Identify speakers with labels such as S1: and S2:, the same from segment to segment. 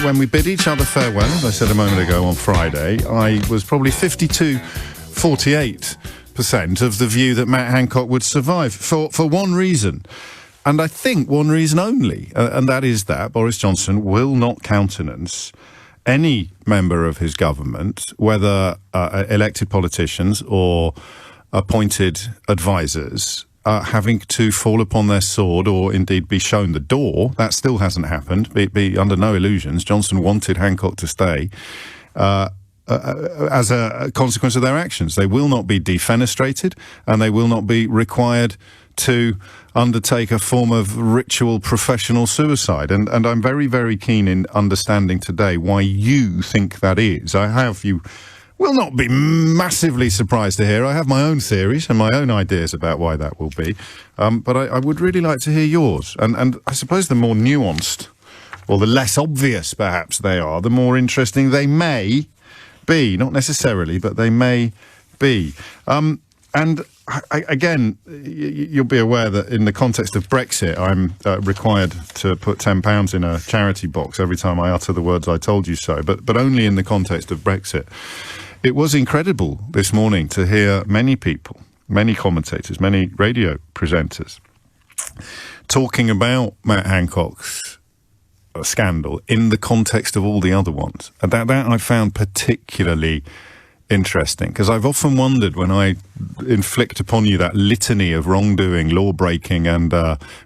S1: when we bid each other farewell, as I said a moment ago on Friday, I was probably 52-48% of the view that Matt Hancock would survive for one reason. And I think one reason only, and that is that Boris Johnson will not countenance any member of his government, whether elected politicians or appointed advisors, having to fall upon their sword or indeed be shown the door. That still hasn't happened. Be under no illusions. Johnson wanted Hancock to stay as a consequence of their actions. They will not be defenestrated, and they will not be required to undertake a form of ritual professional suicide. And I'm very, very keen in understanding today why you think that is. You will not be massively surprised to hear I have my own theories and my own ideas about why that will be. But I would really like to hear yours. And I suppose the more nuanced, or the less obvious perhaps they are, the more interesting they may be. Not necessarily, but they may be. Again, you'll be aware that in the context of Brexit, I'm required to put £10 in a charity box every time I utter the words "I told you so," but only in the context of Brexit. It was incredible this morning to hear many people, many commentators, many radio presenters talking about Matt Hancock's scandal in the context of all the other ones. And that I found particularly interesting, because I've often wondered, when I inflict upon you that litany of wrongdoing, law-breaking and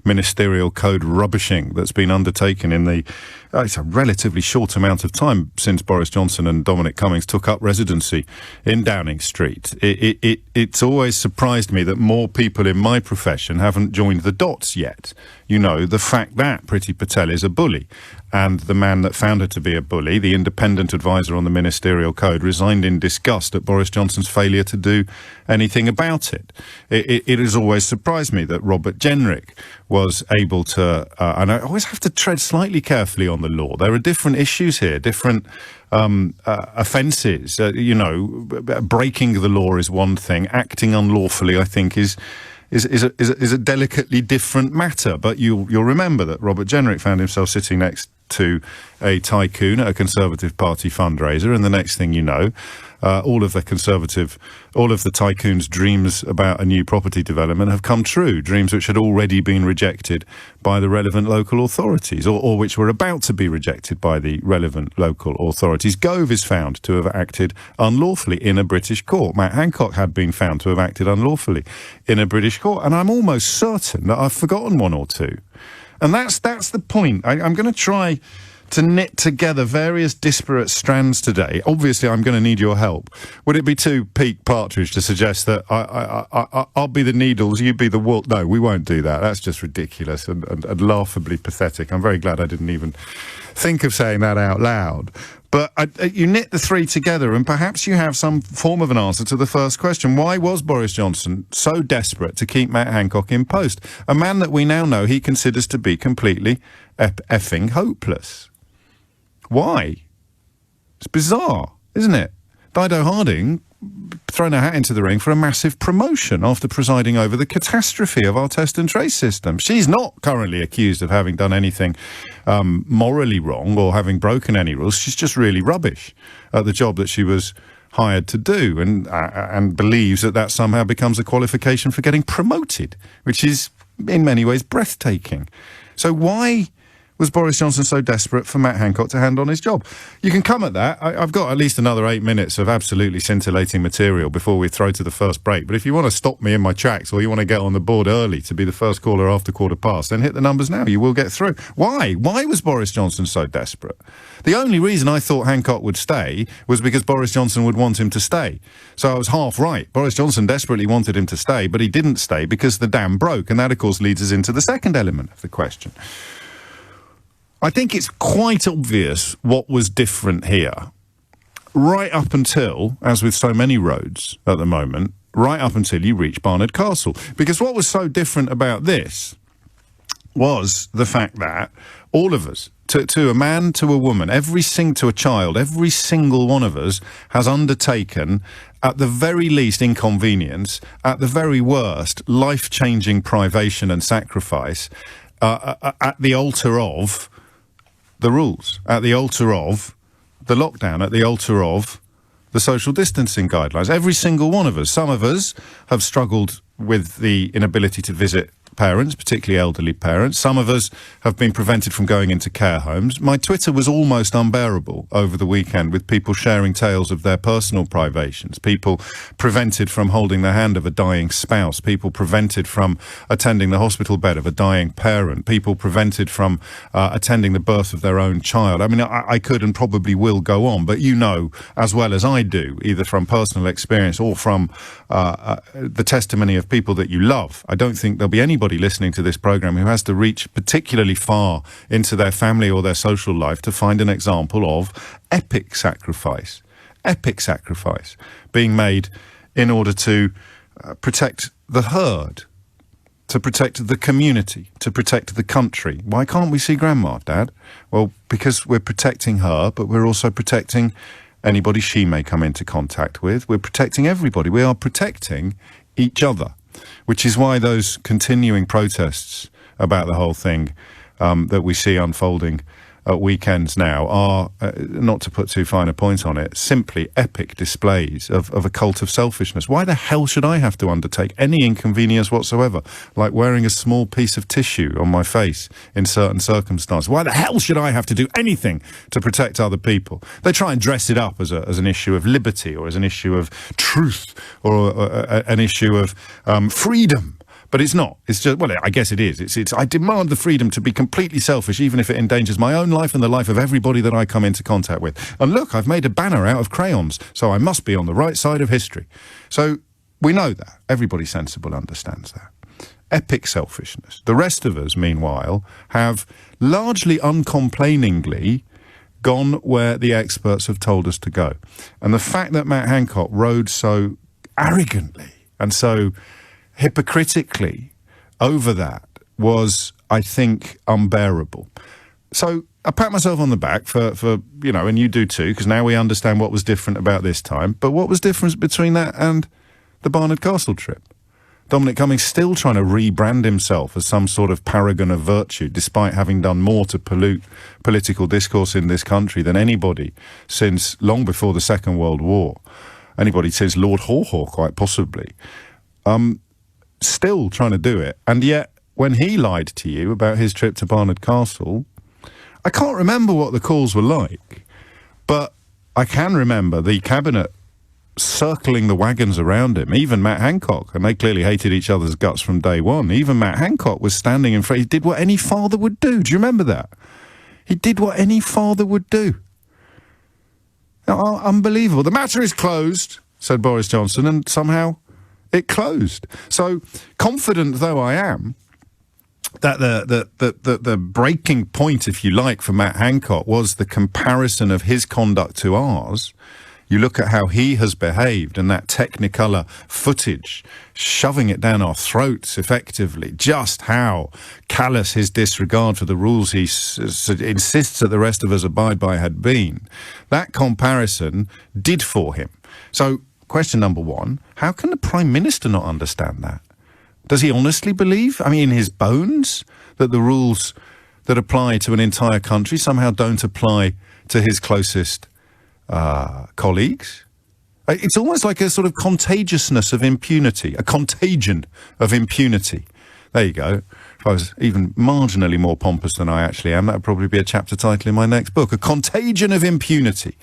S1: ministerial code rubbishing that's been undertaken in the it's a relatively short amount of time since Boris Johnson and Dominic Cummings took up residency in Downing Street. It's always surprised me that more people in my profession haven't joined the dots yet. You know, the fact that Priti Patel is a bully, and the man that found her to be a bully, the independent advisor on the ministerial code, resigned in disgust at Boris Johnson's failure to do anything about it. It has always surprised me that Robert Jenrick was able to, and I always have to tread slightly carefully on the law. There are different issues here, different offences. Breaking the law is one thing. Acting unlawfully, I think, is a delicately different matter. But you'll remember that Robert Jenrick found himself sitting next to a tycoon at a Conservative Party fundraiser, and the next thing you know, all of the tycoon's dreams about a new property development have come true, dreams which had already been rejected by the relevant local authorities, or which were about to be rejected by the relevant local authorities. Gove is found to have acted unlawfully in a British court. Matt Hancock had been found to have acted unlawfully in a British court, and I'm almost certain that I've forgotten one or two. And that's the point. I'm going to try to knit together various disparate strands today. Obviously, I'm going to need your help. Would it be too Peak Partridge to suggest that I'll be the needles, you be the wool? No, we won't do that. That's just ridiculous and laughably pathetic. I'm very glad I didn't even think of saying that out loud. But you knit the three together, and perhaps you have some form of an answer to the first question. Why was Boris Johnson so desperate to keep Matt Hancock in post? A man that we now know he considers to be completely effing hopeless. Why? It's bizarre, isn't it? Dido Harding thrown her hat into the ring for a massive promotion after presiding over the catastrophe of our test and trace system. She's not currently accused of having done anything morally wrong or having broken any rules. She's just really rubbish at the job that she was hired to do, and believes that somehow becomes a qualification for getting promoted, which is in many ways breathtaking. So why was Boris Johnson so desperate for Matt Hancock to hand on his job? You can come at that. I've got at least another 8 minutes of absolutely scintillating material before we throw to the first break. But if you want to stop me in my tracks, or you want to get on the board early to be the first caller after 1:15, then hit the numbers now. You will get through. Why? Why was Boris Johnson so desperate? The only reason I thought Hancock would stay was because Boris Johnson would want him to stay. So I was half right. Boris Johnson desperately wanted him to stay, but he didn't stay because the dam broke. And that, of course, leads us into the second element of the question. I think it's quite obvious what was different here, right up until, as with so many roads at the moment, right up until you reach Barnard Castle. Because what was so different about this was the fact that all of us, to a man, to a woman, to a child, every single one of us has undertaken, at the very least, inconvenience, at the very worst, life-changing privation and sacrifice, at the altar of the rules, at the altar of the lockdown, at the altar of the social distancing guidelines. Every single one of us. Some of us have struggled with the inability to visit parents, particularly elderly parents. Some of us have been prevented from going into care homes. My Twitter was almost unbearable over the weekend, with people sharing tales of their personal privations, people prevented from holding the hand of a dying spouse, people prevented from attending the hospital bed of a dying parent, people prevented from attending the birth of their own child. I mean, I could and probably will go on, but you know as well as I do, either from personal experience or from the testimony of people that you love, I don't think there'll be anybody listening to this program who has to reach particularly far into their family or their social life to find an example of epic sacrifice being made in order to protect the herd, to protect the community, to protect the country. Why can't we see Grandma, Dad? Well, because we're protecting her, but we're also protecting anybody she may come into contact with. We're protecting everybody. We are protecting each other, which is why those continuing protests about the whole thing that we see unfolding at weekends now are, not to put too fine a point on it, simply epic displays of a cult of selfishness. Why the hell should I have to undertake any inconvenience whatsoever, like wearing a small piece of tissue on my face in certain circumstances? Why the hell should I have to do anything to protect other people? They try and dress it up as an issue of liberty, or as an issue of truth, or an issue of freedom. But it's not. It's just, well, I guess it is. It's I demand the freedom to be completely selfish, even if it endangers my own life and the life of everybody that I come into contact with. And look, I've made a banner out of crayons, so I must be on the right side of history. So we know that. Everybody sensible understands that. Epic selfishness. The rest of us, meanwhile, have largely uncomplainingly gone where the experts have told us to go. And the fact that Matt Hancock rode so arrogantly and so hypocritically over that was, I think, unbearable. So I pat myself on the back for you know, and you do too, because now we understand what was different about this time. But what was different between that and the Barnard Castle trip? Dominic Cummings still trying to rebrand himself as some sort of paragon of virtue, despite having done more to pollute political discourse in this country than anybody since long before the Second World War. Anybody since Lord Haw-Haw, quite possibly. Still trying to do it. And yet, when he lied to you about his trip to Barnard Castle, I can't remember what the calls were like, but I can remember the cabinet circling the wagons around him, even Matt Hancock, and they clearly hated each other's guts from day one. Even Matt Hancock was standing in front. He did what any father would do. Do you remember that? He did what any father would do. Unbelievable. The matter is closed, said Boris Johnson, and somehow it closed. So, confident though I am that the breaking point, if you like, for Matt Hancock was the comparison of his conduct to ours. You look at how he has behaved and that Technicolor footage, shoving it down our throats effectively, just how callous his disregard for the rules he insists that the rest of us abide by had been. That comparison did for him. So, question number one, how can the Prime Minister not understand that? Does he honestly believe, I mean, in his bones, that the rules that apply to an entire country somehow don't apply to his closest colleagues? It's almost like a sort of contagiousness of impunity, a contagion of impunity. There you go. If I was even marginally more pompous than I actually am, that would probably be a chapter title in my next book. A contagion of impunity.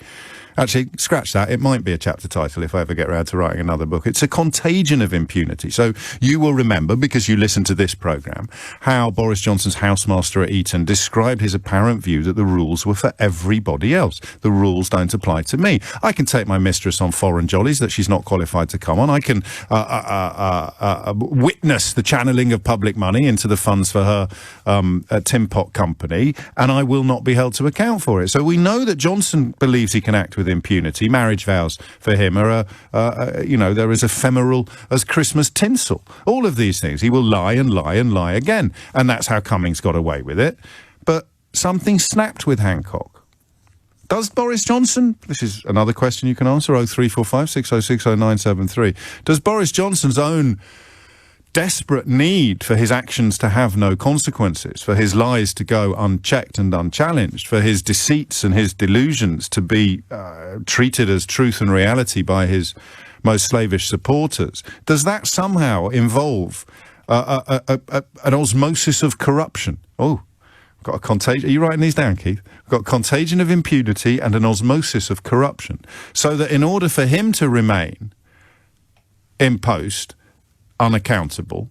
S1: Actually, scratch that. It might be a chapter title if I ever get around to writing another book. It's a contagion of impunity. So you will remember, because you listened to this programme, how Boris Johnson's housemaster at Eton described his apparent view that the rules were for everybody else. The rules don't apply to me. I can take my mistress on foreign jollies that she's not qualified to come on. I can witness the channeling of public money into the funds for her tin pot company, and I will not be held to account for it. So we know that Johnson believes he can act with impunity. Marriage vows for him are, they're as ephemeral as Christmas tinsel. All of these things. He will lie and lie and lie again. And that's how Cummings got away with it. But something snapped with Hancock. Does Boris Johnson, this is another question you can answer, 0345 606 0973. Does Boris Johnson's own desperate need for his actions to have no consequences, for his lies to go unchecked and unchallenged, for his deceits and his delusions to be treated as truth and reality by his most slavish supporters, does that somehow involve an osmosis of corruption? Oh, got a contagion. Are you writing these down, Keith? We've got contagion of impunity and an osmosis of corruption. So that in order for him to remain in post, unaccountable,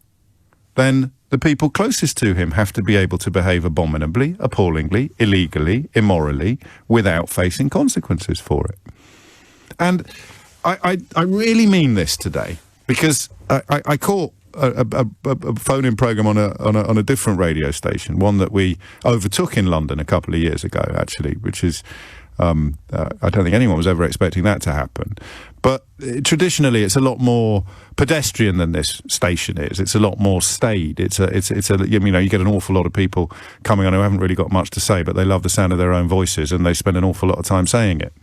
S1: then the people closest to him have to be able to behave abominably, appallingly, illegally, immorally, without facing consequences for it. And I really mean this today, because I caught a phone-in programme on a different radio station, one that we overtook in London a couple of years ago, actually, which is, I don't think anyone was ever expecting that to happen. But traditionally, it's a lot more pedestrian than this station is. It's a lot more staid. It's a you get an awful lot of people coming on who haven't really got much to say, but they love the sound of their own voices, and they spend an awful lot of time saying it.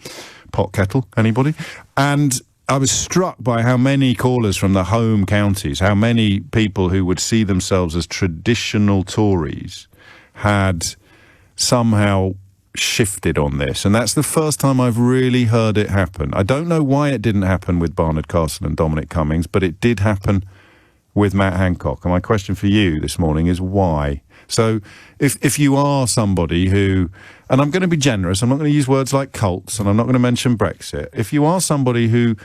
S1: Pot kettle, anybody? And I was struck by how many callers from the home counties, how many people who would see themselves as traditional Tories had somehow shifted on this. And that's the first time I've really heard it happen. I don't know why it didn't happen with Barnard Castle and Dominic Cummings, but it did happen with Matt Hancock. And my question for you this morning is why? So if you are somebody who, and I'm going to be generous, I'm not going to use words like cults, and I'm not going to mention Brexit. If you are somebody who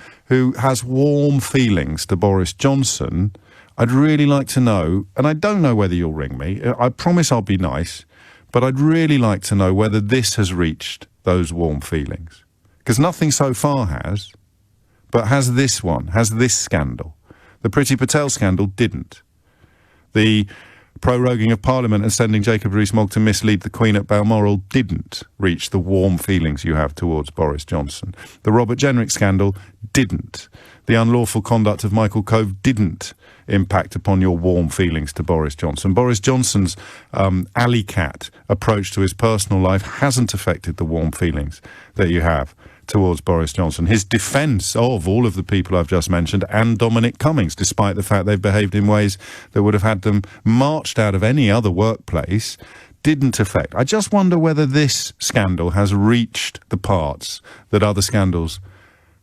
S1: has warm feelings to Boris Johnson, I'd really like to know, and I don't know whether you'll ring me, I promise I'll be nice, but I'd really like to know whether this has reached those warm feelings. Because nothing so far has, but has this one, has this scandal. The Priti Patel scandal didn't. The proroguing of Parliament and sending Jacob Rees-Mogg to mislead the Queen at Balmoral didn't reach the warm feelings you have towards Boris Johnson. The Robert Jenrick scandal didn't. The unlawful conduct of Michael Cove didn't impact upon your warm feelings to Boris Johnson. Boris Johnson's alley cat approach to his personal life hasn't affected the warm feelings that you have towards Boris Johnson. His defence of all of the people I've just mentioned and Dominic Cummings, despite the fact they've behaved in ways that would have had them marched out of any other workplace, didn't affect. I just wonder whether this scandal has reached the parts that other scandals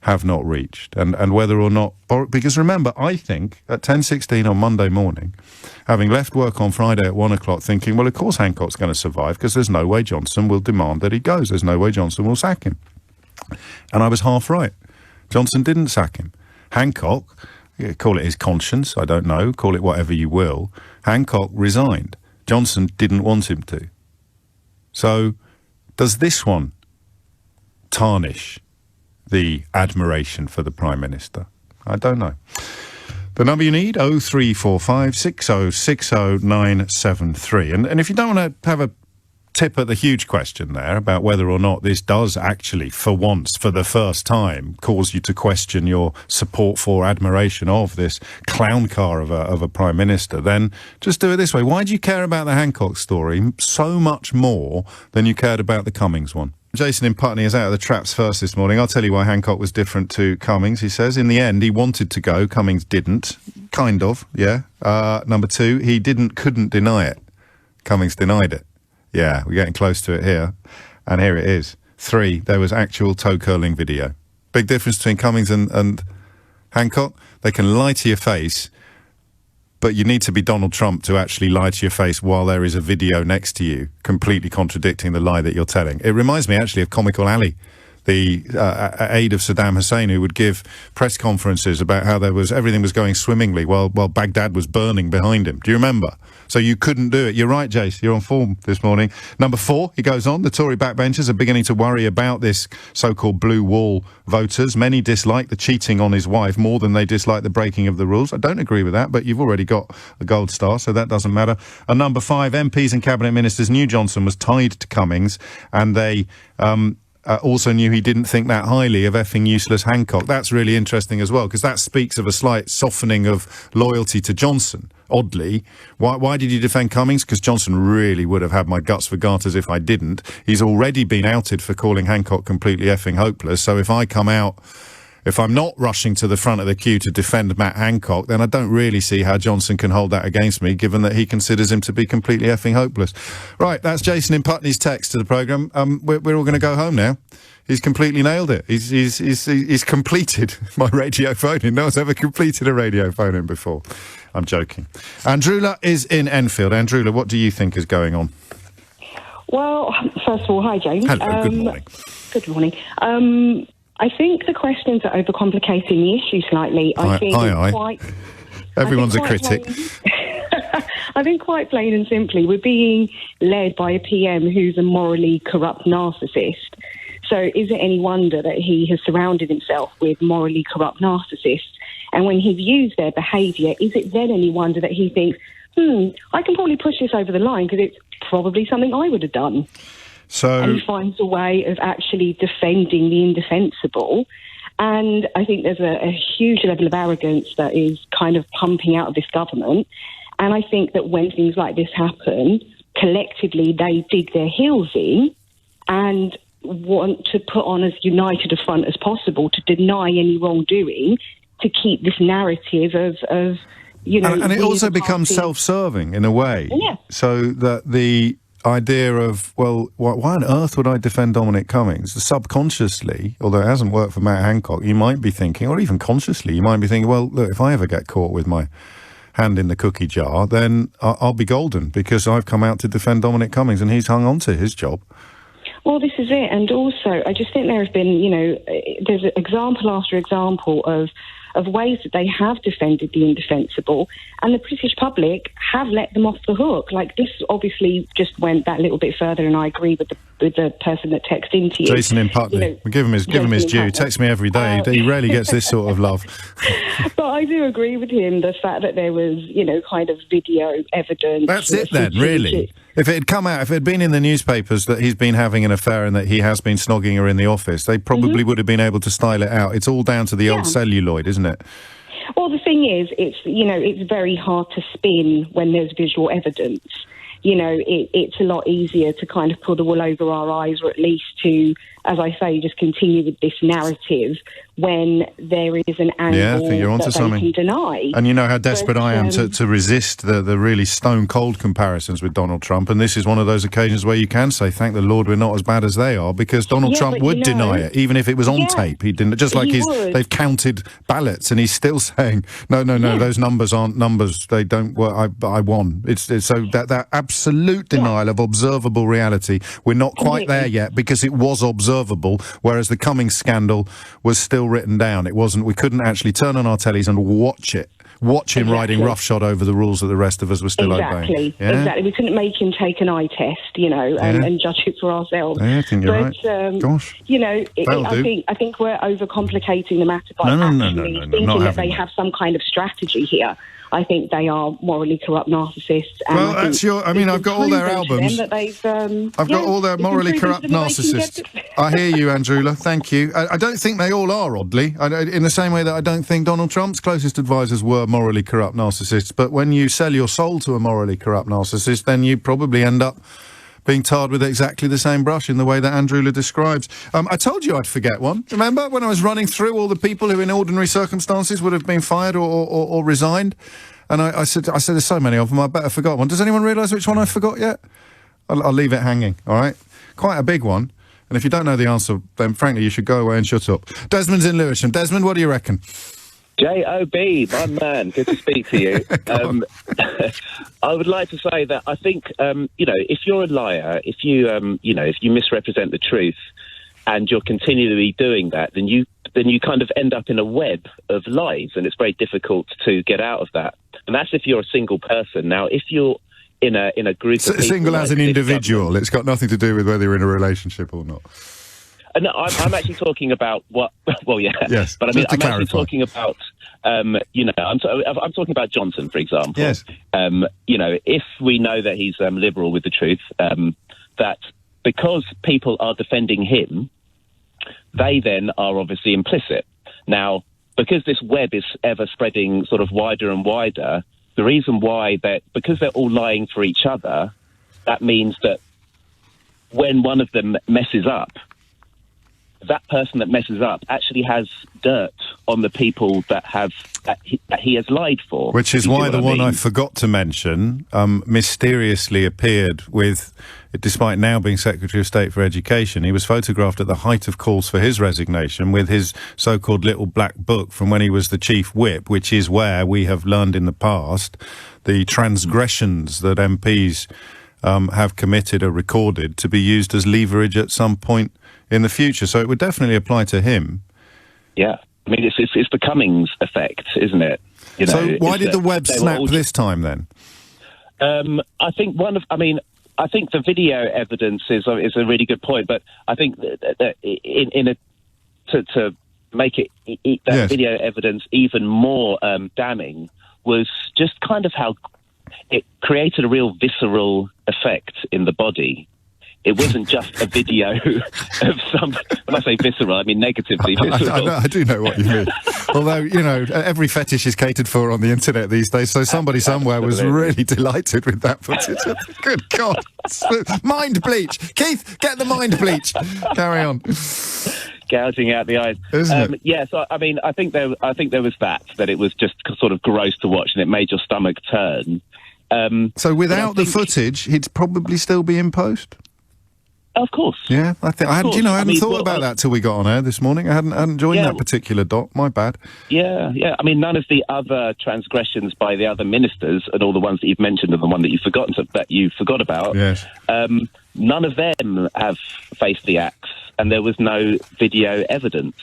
S1: have not reached, and whether or not, because remember, I think at 10:16 on Monday morning, having left work on Friday at 1 o'clock thinking, well, of course Hancock's going to survive because there's no way Johnson will demand that he goes. There's no way Johnson will sack him. And I was half right. Johnson didn't sack him. Hancock, call it his conscience, I don't know, call it whatever you will, Hancock resigned. Johnson didn't want him to. So does this one tarnish the admiration for the Prime Minister? I don't know. The number you need, 0345 6060 973. And if you don't want to have a tip at the huge question there about whether or not this does actually, for once, for the first time, cause you to question your support for admiration of this clown car of a Prime Minister, then just do it this way. Why do you care about the Hancock story so much more than you cared about the Cummings one? Jason in Putney is out of the traps first this morning. I'll tell you why Hancock was different to Cummings. He says, in the end, he wanted to go. Cummings didn't. Kind of, yeah. Number two, he couldn't deny it. Cummings denied it. Yeah, we're getting close to it here. And here it is. 3, there was actual toe-curling video. Big difference between Cummings and Hancock. They can lie to your face, but you need to be Donald Trump to actually lie to your face while there is a video next to you, completely contradicting the lie that you're telling. It reminds me actually of Comical Ali, the aide of Saddam Hussein, who would give press conferences about how everything was going swimmingly while Baghdad was burning behind him. Do you remember? So you couldn't do it. You're right, Jace. You're on form this morning. Number 4, he goes on, the Tory backbenchers are beginning to worry about this so-called blue wall voters. Many dislike the cheating on his wife more than they dislike the breaking of the rules. I don't agree with that, but you've already got a gold star, so that doesn't matter. And number 5, MPs and cabinet ministers knew Johnson was tied to Cummings, and they also knew he didn't think that highly of effing useless Hancock. That's really interesting as well, because that speaks of a slight softening of loyalty to Johnson. Oddly, why did you defend Cummings? Because Johnson really would have had my guts for garters if I didn't. He's already been outed for calling Hancock completely effing hopeless. So if I come out if I'm not rushing to the front of the queue to defend Matt Hancock, then I don't really see how Johnson can hold that against me, given that he considers him to be completely effing hopeless. Right, that's Jason in Putney's text to the programme. We're all going to go home now. He's completely nailed it. He's completed my radio phone-in. No one's ever completed a radio phone-in before. I'm joking. Andrula is in Enfield. Andrula, what do you think is going on?
S2: Well, first of all, hi, James.
S1: Hello, good morning.
S2: Good morning. I think the questions are overcomplicating the issue slightly.
S1: Everyone's a critic.
S2: I think quite plain and simply, we're being led by a PM who's a morally corrupt narcissist. So is it any wonder that he has surrounded himself with morally corrupt narcissists? And when he views their behaviour, is it then any wonder that he thinks, I can probably push this over the line because it's probably something I would have done? And he finds a way of actually defending the indefensible. And I think there's a huge level of arrogance that is kind of pumping out of this government. And I think that when things like this happen, collectively they dig their heels in and want to put on as united a front as possible to deny any wrongdoing, to keep this narrative of
S1: and it also becomes self-serving in a way.
S2: Yeah.
S1: So that the idea of, well, why on earth would I defend Dominic Cummings? Subconsciously, although it hasn't worked for Matt Hancock, you might be thinking, or even consciously, you might be thinking, well, look, if I ever get caught with my hand in the cookie jar, then I'll be golden because I've come out to defend Dominic Cummings and he's hung on to his job.
S2: Well, this is it. And also, I just think there have been, there's example after example of ways that they have defended the indefensible, and the British public have let them off the hook. Like, this obviously just went that little bit further, and I agree with the person that texted into you.
S1: Jason in Putney. Give him his due. Text me every day. He rarely gets this sort of love.
S2: But I do agree with him, the fact that there was, kind of video evidence.
S1: That's it then, really. If it had come out, if it had been in the newspapers that he's been having an affair and that he has been snogging her in the office, they probably would have been able to style it out. It's all down to the old celluloid, isn't it?
S2: Well, the thing is, it's very hard to spin when there's visual evidence. It's a lot easier to kind of pull the wool over our eyes, or at least to, as I say, just continue with this narrative when there is an angle that they can deny.
S1: And you know how desperate I am to resist the really stone-cold comparisons with Donald Trump, and this is one of those occasions where you can say, thank the Lord we're not as bad as they are, because Donald Trump would deny it, even if it was on tape. He didn't, just like they've counted ballots, and he's still saying, no, those numbers aren't numbers, they don't work, I won. It's so that absolute denial of observable reality, we're not quite there yet, because it was observable, whereas the Cummings scandal was still written down. It wasn't. We couldn't actually turn on our tellies and watch him riding roughshod over the rules that the rest of us were still obeying.
S2: Exactly. We couldn't make him take an eye test, and judge it for ourselves.
S1: Yeah, I think you're right. Gosh,
S2: I think we're overcomplicating the matter by thinking that they have some kind of strategy here. I think they are morally corrupt narcissists. And
S1: well, I've got all their albums. I've got all their morally corrupt narcissists. I hear you, Andrula. Thank you. I don't think they all are, oddly. In the same way that I don't think Donald Trump's closest advisors were morally corrupt narcissists. But when you sell your soul to a morally corrupt narcissist, then you probably end up being tarred with exactly the same brush in the way that Andrula describes. I told you I'd forget one. Remember when I was running through all the people who in ordinary circumstances would have been fired or resigned? And I said there's so many of them, I bet I forgot one. Does anyone realise which one I forgot yet? I'll leave it hanging, all right? Quite a big one. And if you don't know the answer, then frankly, you should go away and shut up. Desmond's in Lewisham. Desmond, what do you reckon?
S3: J.O.B., my man, good to speak to you. I would like to say that I think, if you're a liar, if you misrepresent the truth and you're continually doing that, then you kind of end up in a web of lies, and it's very difficult to get out of that. And that's if you're a single person. Now, if you're in a group of people...
S1: Single as an individual, it's got nothing to do with whether you're in a relationship or not.
S3: No, I'm actually talking about what... Well, yeah.
S1: Yes,
S3: but I'm actually talking about... I'm talking about Johnson, for example.
S1: Yes.
S3: If we know that he's liberal with the truth, that because people are defending him, they then are obviously implicit. Now, because this web is ever spreading sort of wider and wider, the reason why because they're all lying for each other, that means that when one of them messes up, that person that messes up actually has dirt on the people that he has lied for.
S1: Which is why the one I forgot to mention mysteriously appeared with, despite now being Secretary of State for Education, he was photographed at the height of calls for his resignation with his so-called little black book from when he was the chief whip, which is where we have learned in the past the transgressions that MPs have committed are recorded to be used as leverage at some point in the future. So it would definitely apply to him.
S3: Yeah. I mean, it's the Cummings Effect, isn't it? You know,
S1: so why did the web snap this time then?
S3: I think I think the video evidence is a really good point, but I think that to make that video evidence even more damning was just kind of how it created a real visceral effect in the body. It wasn't just a video of some... When I say visceral, I mean negatively visceral.
S1: I do know what you mean. Although, you know, every fetish is catered for on the internet these days, so somebody somewhere was really delighted with that footage. Good God. Mind bleach. Keith, get the mind bleach. Carry on.
S3: Gouging out the eyes.
S1: Isn't it?
S3: Yeah, so, I mean, I think there was that it was just sort of gross to watch and it made your stomach turn.
S1: So without the footage, he'd probably still be in post?
S3: Of course.
S1: Yeah, I hadn't thought about that till we got on air this morning. I hadn't joined that particular dot. My bad.
S3: Yeah. I mean, none of the other transgressions by the other ministers and all the ones that you've mentioned and the one that you forgot about. Yes. None of them have faced the axe, and there was no video evidence.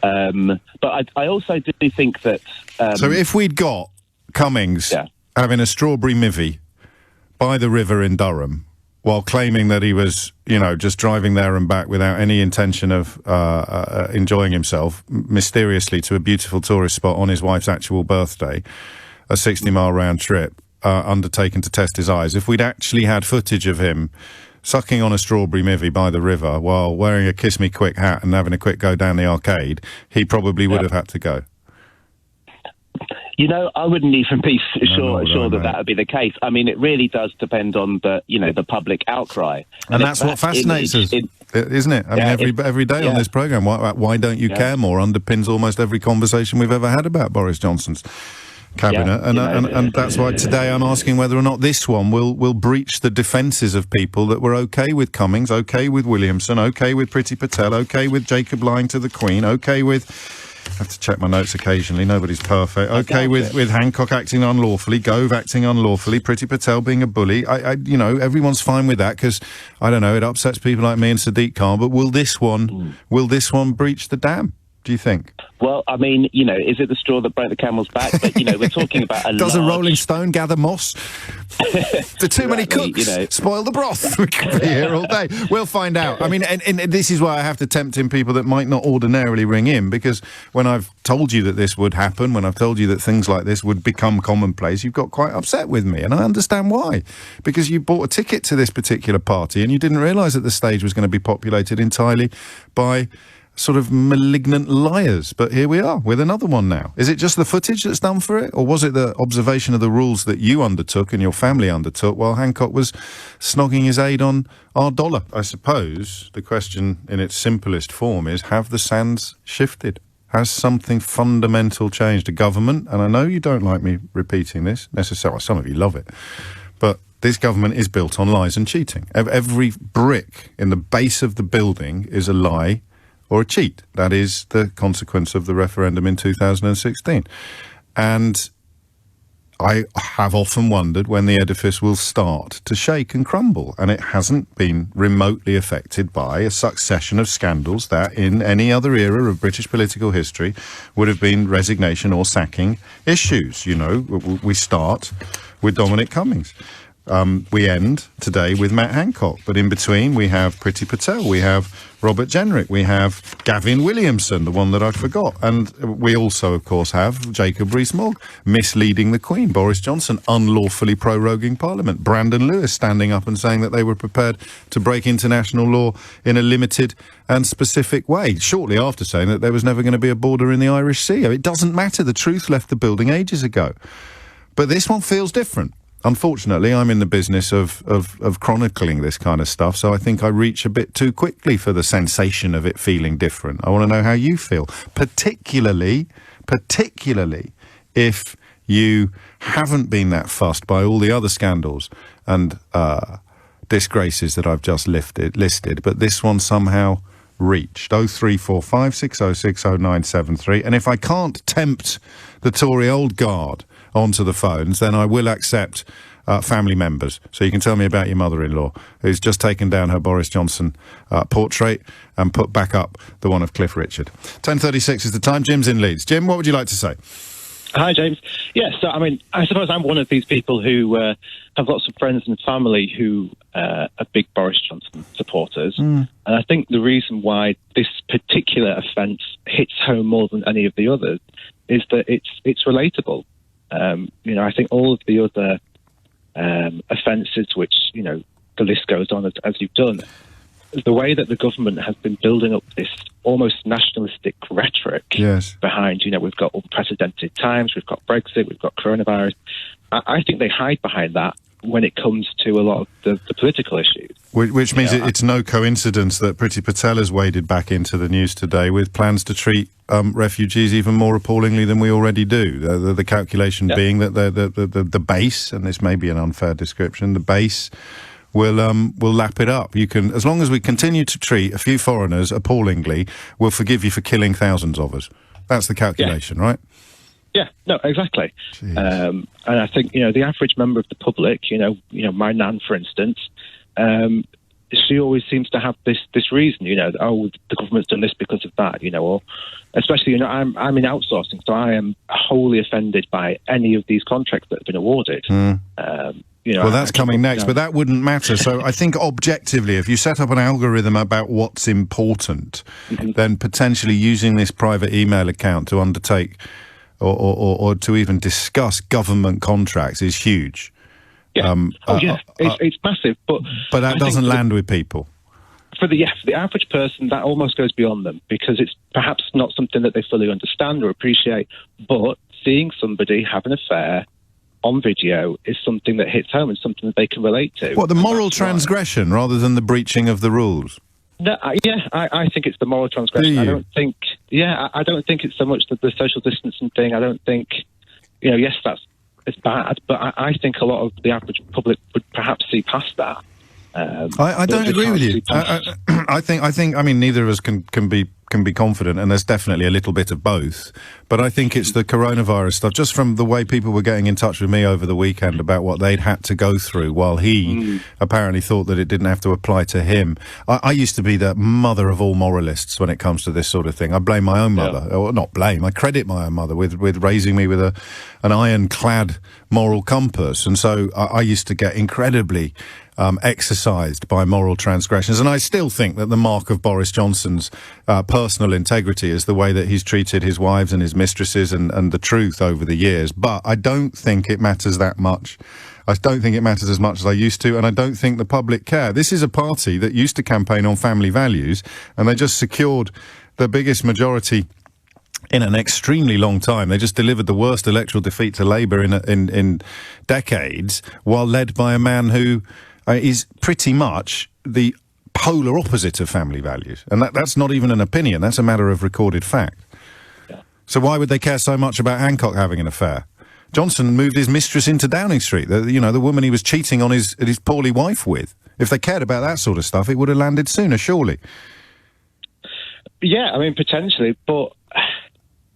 S3: But I also do think that.
S1: So if we'd got Cummings having a strawberry mivvy by the river in Durham, while claiming that he was, you know, just driving there and back without any intention of enjoying himself, mysteriously to a beautiful tourist spot on his wife's actual birthday, a 60-mile round trip, undertaken to test his eyes. If we'd actually had footage of him sucking on a strawberry mivvy by the river while wearing a Kiss Me Quick hat and having a quick go down the arcade, he probably would have had to go.
S3: You know, I wouldn't even be sure that would be the case. I mean, it really does depend on the public outcry,
S1: and that's what fascinates us, isn't it? I mean, every day on this programme, why don't you care more? Underpins almost every conversation we've ever had about Boris Johnson's cabinet, and that's why today I'm asking whether or not this one will breach the defences of people that were okay with Cummings, okay with Williamson, okay with Priti Patel, okay with Jacob lying to the Queen, okay with. I have to check my notes occasionally. Nobody's perfect. Okay, with Hancock acting unlawfully, Gove acting unlawfully, Priti Patel being a bully. Everyone's fine with that because, I don't know, it upsets people like me and Sadiq Khan. But will this one breach the dam, do you think?
S3: Well, I mean, you know, is it the straw that broke the camel's back? But, you know, we're talking about a
S1: Does a rolling stone gather moss? Do too many cooks spoil the broth? We could be here all day. We'll find out. I mean, and this is why I have to tempt in people that might not ordinarily ring in, because when I've told you that this would happen, when I've told you that things like this would become commonplace, you've got quite upset with me, and I understand why. Because you bought a ticket to this particular party and you didn't realise that the stage was going to be populated entirely by sort of malignant liars. But here we are with another one now. Is it just the footage that's done for it, or was it the observation of the rules that you undertook and your family undertook while Hancock was snogging his aide on our dollar? I suppose the question in its simplest form is, have the sands shifted? Has something fundamental changed? A government, and I know you don't like me repeating this necessarily, some of you love it, but this government is built on lies and cheating. Every brick in the base of the building is a lie or a cheat. That is the consequence of the referendum in 2016. And I have often wondered when the edifice will start to shake and crumble, and it hasn't been remotely affected by a succession of scandals that in any other era of British political history would have been resignation or sacking issues. You know, we start with Dominic Cummings. We end today with Matt Hancock, but in between we have Priti Patel, we have Robert Jenrick, we have Gavin Williamson, the one that I forgot, and we also, of course, have Jacob Rees-Mogg misleading the Queen, Boris Johnson unlawfully proroguing Parliament, Brandon Lewis standing up and saying that they were prepared to break international law in a limited and specific way, shortly after saying that there was never going to be a border in the Irish Sea. It doesn't matter, the truth left the building ages ago. But this one feels different. unfortunately, I'm in the business of chronicling this kind of stuff, so I think I reach a bit too quickly for the sensation of it feeling different. I want to know how you feel, particularly if you haven't been that fussed by all the other scandals and disgraces that I've just listed, but this one somehow reached. 0345 606 0973. And if I can't tempt the Tory old guard onto the phones, then I will accept family members. So you can tell me about your mother-in-law, who's just taken down her Boris Johnson portrait and put back up the one of Cliff Richard. 10:36 is the time. Jim's in Leeds. Jim, what would you like to say?
S4: Hi, James. Yes, so, I mean, I suppose I'm one of these people who have lots of friends and family who are big Boris Johnson supporters. And I think the reason why this particular offence hits home more than any of the others is that it's relatable. I think all of the other offences, which, the list goes on as you've done, the way that the government has been building up this almost nationalistic rhetoric behind, we've got unprecedented times, we've got Brexit, we've got coronavirus. I think they hide behind that when it comes to a lot of the political issues.
S1: Which means it's no coincidence that Priti Patel has waded back into the news today with plans to treat refugees even more appallingly than we already do. The calculation being that the base, and this may be an unfair description, the base will lap it up. You can, as long as we continue to treat a few foreigners appallingly, we'll forgive you for killing thousands of us. That's the calculation, right?
S4: Yeah, no, exactly. And I think, the average member of the public, my nan, for instance, she always seems to have this reason, the government's done this because of that, or especially, I'm in outsourcing, so I am wholly offended by any of these contracts that have been awarded.
S1: Well, that's coming next, but that wouldn't matter. So I think objectively, if you set up an algorithm about what's important, then potentially using this private email account to undertake or to even discuss government contracts is huge.
S4: Yeah. It's massive, but
S1: that doesn't land with people.
S4: For the average person, that almost goes beyond them because it's perhaps not something that they fully understand or appreciate. But seeing somebody have an affair on video is something that hits home and something that they can relate to.
S1: What, the moral transgression rather than the breaching of the rules?
S4: No, I think it's the moral transgression. I don't think it's so much the social distancing thing. I don't think, yes, it's bad, but I think a lot of the average public would perhaps see past that.
S1: I don't agree with you. I think. I mean, neither of us can be confident, and there's definitely a little bit of both. But I think it's the coronavirus stuff. Just from the way people were getting in touch with me over the weekend about what they'd had to go through, while he apparently thought that it didn't have to apply to him. I used to be the mother of all moralists when it comes to this sort of thing. I blame my own mother, or not blame. I credit my own mother with raising me with an ironclad moral compass, and so I used to get incredibly exercised by moral transgressions. And I still think that the mark of Boris Johnson's personal integrity is the way that he's treated his wives and his mistresses and the truth over the years. But I don't think it matters that much. I don't think it matters as much as I used to, and I don't think the public care. This is a party that used to campaign on family values, and they just secured the biggest majority in an extremely long time. They just delivered the worst electoral defeat to Labour in decades, while led by a man who is pretty much the polar opposite of family values. And that's not even an opinion, that's a matter of recorded fact. Yeah. So why would they care so much about Hancock having an affair? Johnson moved his mistress into Downing Street, the woman he was cheating on his poorly wife with. If they cared about that sort of stuff, it would have landed sooner, surely.
S4: Yeah, I mean, potentially, but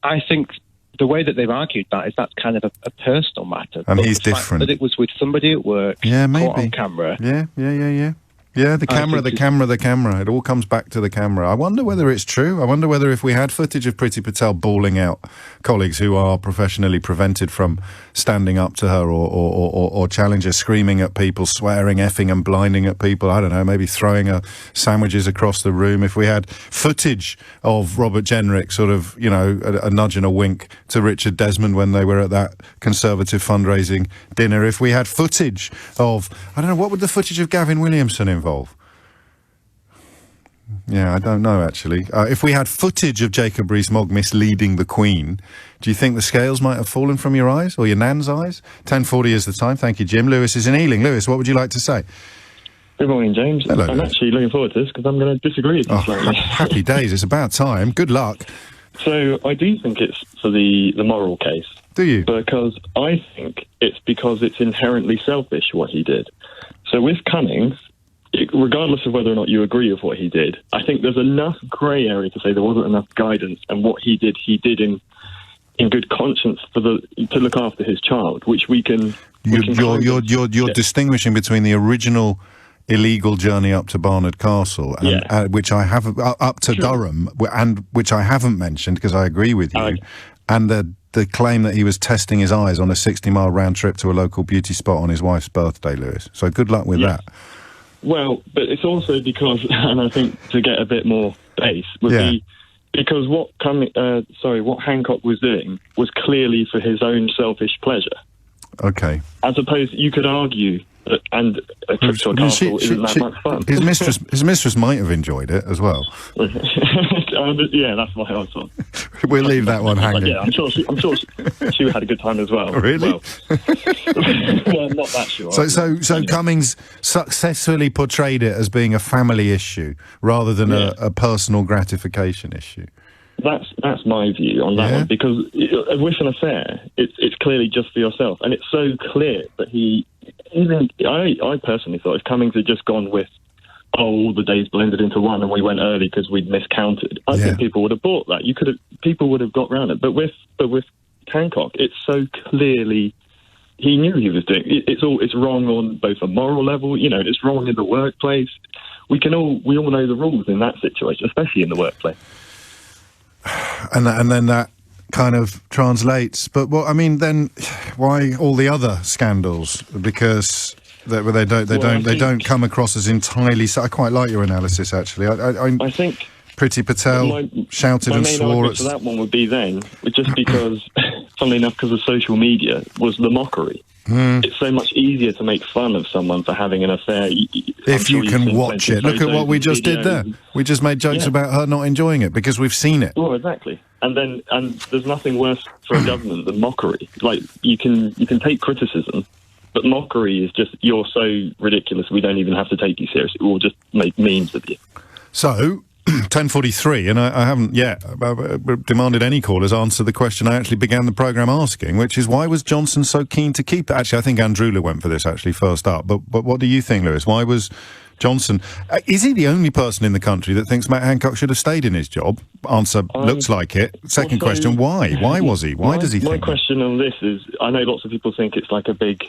S4: I think the way that they've argued that is that's kind of a personal matter.
S1: And he's different.
S4: That it was with somebody at work,
S1: maybe
S4: caught on camera.
S1: Yeah, the camera. It all comes back to the camera. I wonder whether it's true. I wonder whether if we had footage of Priti Patel bawling out colleagues who are professionally prevented from standing up to her or challenge her, screaming at people, swearing, effing and blinding at people, I don't know, maybe throwing her sandwiches across the room. If we had footage of Robert Jenrick sort of, a nudge and a wink to Richard Desmond when they were at that Conservative fundraising dinner. If we had footage of, I don't know, what would the footage of Gavin Williamson involve? Yeah, I don't know, actually. If we had footage of Jacob Rees-Mogg misleading the Queen, do you think the scales might have fallen from your eyes, or your nan's eyes? 10:40 is the time. Thank you, Jim. Lewis is in Ealing. Lewis, what would you like to say?
S5: Good morning, James.
S1: Hello,
S5: I'm
S1: Lewis.
S5: actually looking forward to this because I'm going to disagree with you slightly.
S1: Happy days. It's about time. Good luck.
S5: So I do think it's for the moral case.
S1: Do you?
S5: Because I think it's because it's inherently selfish what he did. So with Cummings, regardless of whether or not you agree with what he did, I think there's enough grey area to say there wasn't enough guidance, and what he did in good conscience to look after his child, which we can.
S1: You're distinguishing between the original illegal journey up to Barnard Castle, and, which I have up to Durham, and which I haven't mentioned because I agree with you, and the claim that he was testing his eyes on a 60-mile round trip to a local beauty spot on his wife's birthday, Lewis. So good luck with that.
S5: Well, but it's also because, and I think to get a bit more base, would be because what Hancock was doing was clearly for his own selfish pleasure.
S1: Okay.
S5: As opposed, you could argue that, and a trip to a castle isn't that much fun.
S1: His mistress might have enjoyed it as well.
S5: Yeah, that's why I thought.
S1: We'll leave that one hanging.
S5: Yeah, I'm sure she had a good time as well.
S1: Really?
S5: Well, I'm not that sure.
S1: So Cummings successfully portrayed it as being a family issue rather than a personal gratification issue.
S5: That's my view on that one, because with an affair, it's clearly just for yourself, and it's so clear that I personally thought if Cummings had just gone with, all the days blended into one, and we went early because we'd miscounted, I think people would have bought that. People would have got around it, but with Hancock, it's so clearly he knew he was doing. It's wrong on both a moral level. It's wrong in the workplace. We all know the rules in that situation, especially in the workplace.
S1: And then that kind of translates. But then why all the other scandals? Because they don't come across as entirely. So I quite like your analysis, actually. I think Priti Patel shouted and swore.
S5: My main argument for that one would be just because, funnily enough, because of social media, was the mockery. It's so much easier to make fun of someone for having an affair.
S1: If you can watch it. Look at what we just did there. We just made jokes about her not enjoying it because we've seen it.
S5: Well, exactly. And there's nothing worse for a government than mockery. Like, you can take criticism, but mockery is just, you're so ridiculous, we don't even have to take you seriously. We'll just make memes of you.
S1: So, 10:43, and I haven't yet demanded any callers answer the question I actually began the programme asking, which is, why was Johnson so keen to keep it? Actually, I think Andrula went for this actually first up, but what do you think, Lewis? Why was Johnson... is he the only person in the country that thinks Matt Hancock should have stayed in his job? Answer, looks like it. Second question, why? Why was he? Why does he think...
S5: My question on this is, I know lots of people think it's like a big...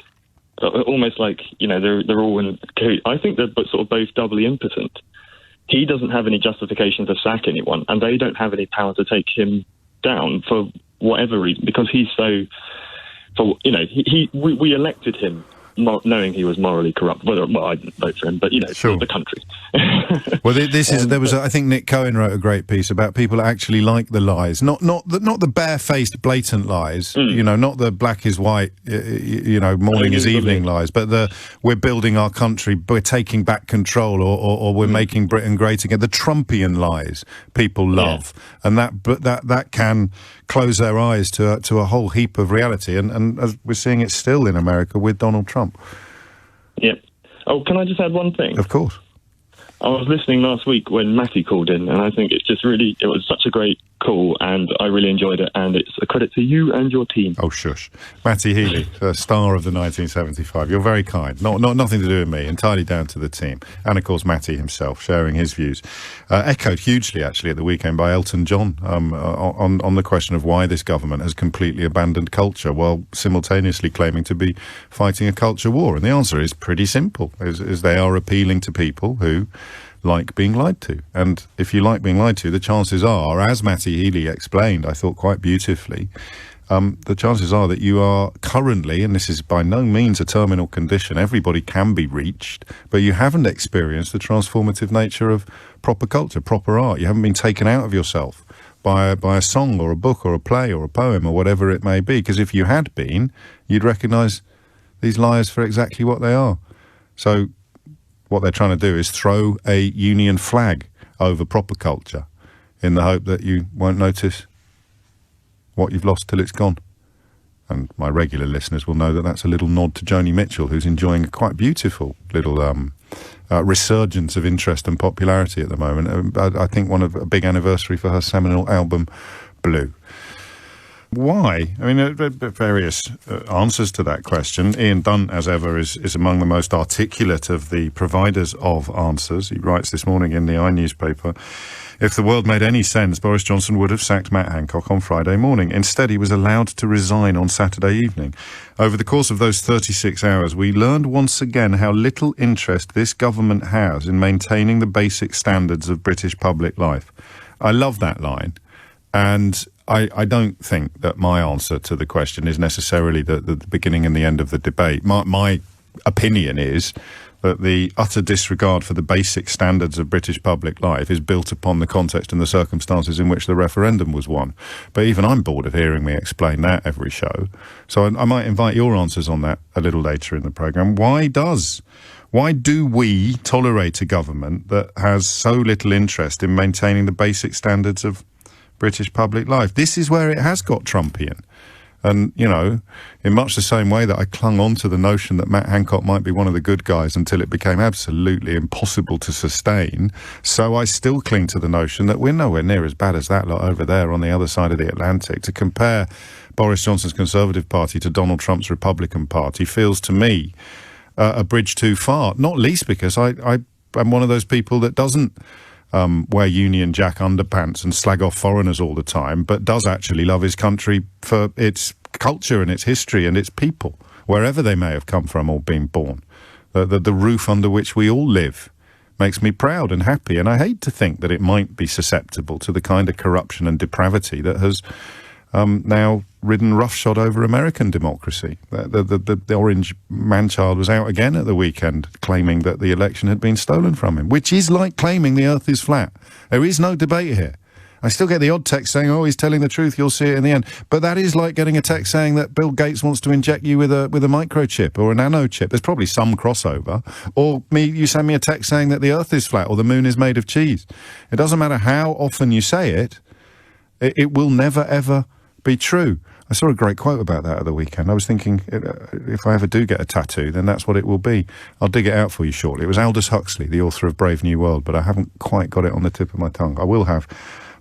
S5: almost like, they're all in... I think they're sort of both doubly impotent. He doesn't have any justification to sack anyone, and they don't have any power to take him down for whatever reason, because he's so... we elected him knowing he was morally corrupt. Well, I didn't vote for him, but, the country.
S1: Well, I think Nick Cohen wrote a great piece about people that actually like the lies, not the barefaced, blatant lies, not the black is white, morning is evening lies, but we're building our country, we're taking back control, or we're making Britain great again. The Trumpian lies people love, and that can close their eyes to a whole heap of reality, and as we're seeing it still in America with Donald Trump.
S5: Yeah. Oh, can I just add one thing?
S1: Of course.
S5: I was listening last week when Matty called in, and I think it was such a great call, and I really enjoyed it, and it's a credit to you and your team.
S1: Oh, shush. Matty Healy, the star of the 1975. You're very kind. Nothing to do with me, entirely down to the team. And, of course, Matty himself, sharing his views. Echoed hugely, actually, at the weekend by Elton John on the question of why this government has completely abandoned culture while simultaneously claiming to be fighting a culture war. And the answer is pretty simple, is they are appealing to people who like being lied to. And if you like being lied to, the chances are, as Matty Healy explained, I thought quite beautifully, the chances are that you are currently, and this is by no means a terminal condition, everybody can be reached, but you haven't experienced the transformative nature of proper culture, proper art. You haven't been taken out of yourself by a song or a book or a play or a poem or whatever it may be, because if you had been, you'd recognise these liars for exactly what they are. So what they're trying to do is throw a union flag over proper culture in the hope that you won't notice what you've lost till it's gone. And my regular listeners will know that that's a little nod to Joni Mitchell, who's enjoying a quite beautiful little resurgence of interest and popularity at the moment. I think a big anniversary for her seminal album, Blue. Why? I mean, there are various answers to that question. Ian Dunt, as ever, is among the most articulate of the providers of answers. He writes this morning in the iNewspaper, if the world made any sense, Boris Johnson would have sacked Matt Hancock on Friday morning. Instead, he was allowed to resign on Saturday evening. Over the course of those 36 hours, we learned once again how little interest this government has in maintaining the basic standards of British public life. I love that line. And I don't think that my answer to the question is necessarily the beginning and the end of the debate. My opinion is that the utter disregard for the basic standards of British public life is built upon the context and the circumstances in which the referendum was won. But even I'm bored of hearing me explain that every show. So I might invite your answers on that a little later in the programme. Why do we tolerate a government that has so little interest in maintaining the basic standards of British public life? This is where it has got Trumpian. And, you know, in much the same way that I clung on to the notion that Matt Hancock might be one of the good guys until it became absolutely impossible to sustain, so I still cling to the notion that we're nowhere near as bad as that lot over there on the other side of the Atlantic. To compare Boris Johnson's Conservative Party to Donald Trump's Republican Party feels to me a bridge too far, not least because I'm one of those people that doesn't wear Union Jack underpants and slag off foreigners all the time, but does actually love his country for its culture and its history and its people, wherever they may have come from or been born. The roof under which we all live makes me proud and happy, and I hate to think that it might be susceptible to the kind of corruption and depravity that has now ridden roughshod over American democracy. The orange man-child was out again at the weekend claiming that the election had been stolen from him, which is like claiming the earth is flat. There is no debate here. I still get the odd text saying, oh, he's telling the truth, you'll see it in the end. But that is like getting a text saying that Bill Gates wants to inject you with a microchip or a nanochip. There's probably some crossover. Or you send me a text saying that the earth is flat or the moon is made of cheese. It doesn't matter how often you say it, it will never, ever be true. I saw a great quote about that at the weekend. I was thinking, if I ever do get a tattoo, then that's what it will be. I'll dig it out for you shortly. It was Aldous Huxley, the author of Brave New World, but I haven't quite got it on the tip of my tongue. I will have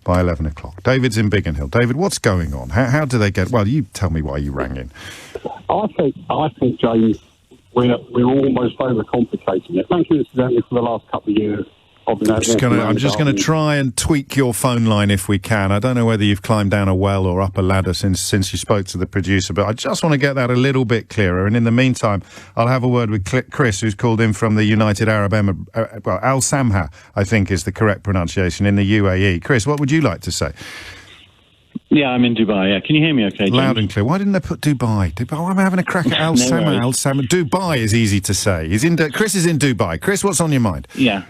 S1: by 11 o'clock. David's in Biggin Hill. David, what's going on? How do they get... Well, you tell me why you rang in.
S6: I think, James, we're almost overcomplicating it. Thank you, incidentally, for the last couple of years. I'm just going to try and tweak your phone line if we can. I don't know whether you've climbed down a well or up a ladder since you spoke to the producer, but I just want to get that a little bit clearer. And in the meantime, I'll have a word with Chris, who's called in from the United Arab Emirates. Al Samha, I think, is the correct pronunciation, in the UAE. Chris, what would you like to say?
S7: Yeah, I'm in Dubai. Yeah, can you hear me okay, James?
S1: Loud and clear. Why didn't they put Dubai? I'm having a crack at Al Samha. Al Samha. Dubai is easy to say. Chris is in Dubai. Chris, what's on your mind?
S7: Yeah.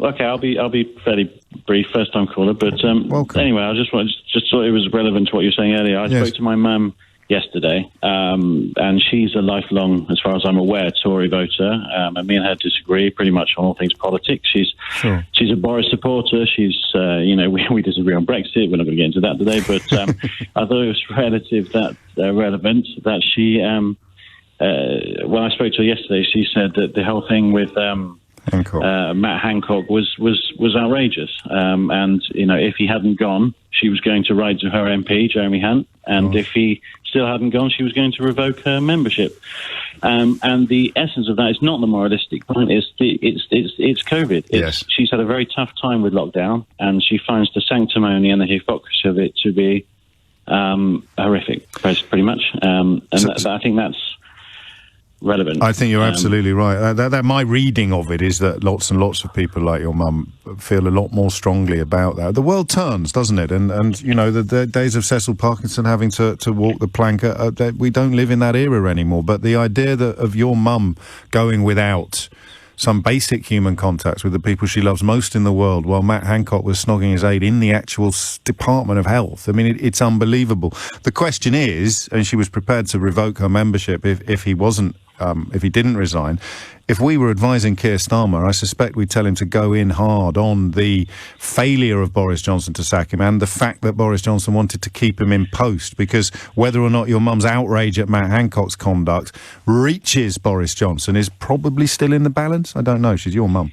S7: Okay, I'll be fairly brief, first-time caller, but anyway, I just thought it was relevant to what you were saying earlier. I spoke to my mum yesterday, and she's a lifelong, as far as I'm aware, Tory voter, and me and her disagree pretty much on all things politics. She's a Boris supporter. She's, we disagree on Brexit. We're not going to get into that today, but I thought it was relevant that she, when I spoke to her yesterday, she said that the whole thing with Matt Hancock was outrageous, and if he hadn't gone, she was going to write to her MP Jeremy Hunt, and if he still hadn't gone, she was going to revoke her membership. And the essence of that is not the moralistic point; it's COVID. She's had a very tough time with lockdown, and she finds the sanctimony and the hypocrisy of it to be horrific, pretty much. I think that's relevant.
S1: I think you're absolutely right. That my reading of it is that lots and lots of people like your mum feel a lot more strongly about that. The world turns, doesn't it? And the days of Cecil Parkinson having to walk the plank, we don't live in that era anymore. But the idea of your mum going without some basic human contacts with the people she loves most in the world while Matt Hancock was snogging his aide in the actual Department of Health. I mean, it's unbelievable. The question is, and she was prepared to revoke her membership if he wasn't if he didn't resign. If we were advising Keir Starmer, I suspect we'd tell him to go in hard on the failure of Boris Johnson to sack him and the fact that Boris Johnson wanted to keep him in post, because whether or not your mum's outrage at Matt Hancock's conduct reaches Boris Johnson is probably still in the balance. I don't know. She's your mum.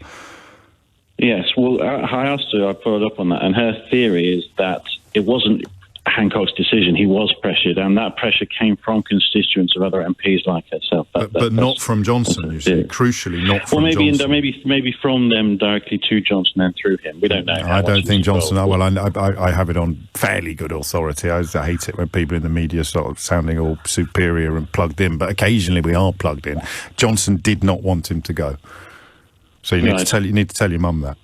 S7: Yes, well, I asked her, I followed up on that, and her theory is that it wasn't Hancock's decision. He was pressured, and that pressure came from constituents of other MPs like herself.
S1: But not from Johnson, you see. Crucially, not from Johnson.
S7: Maybe from them directly to Johnson and through him. We don't know.
S1: I don't think Johnson... Well, I have it on fairly good authority. I hate it when people in the media start sounding all superior and plugged in, but occasionally we are plugged in. Johnson did not want him to go. So you need to tell your mum that.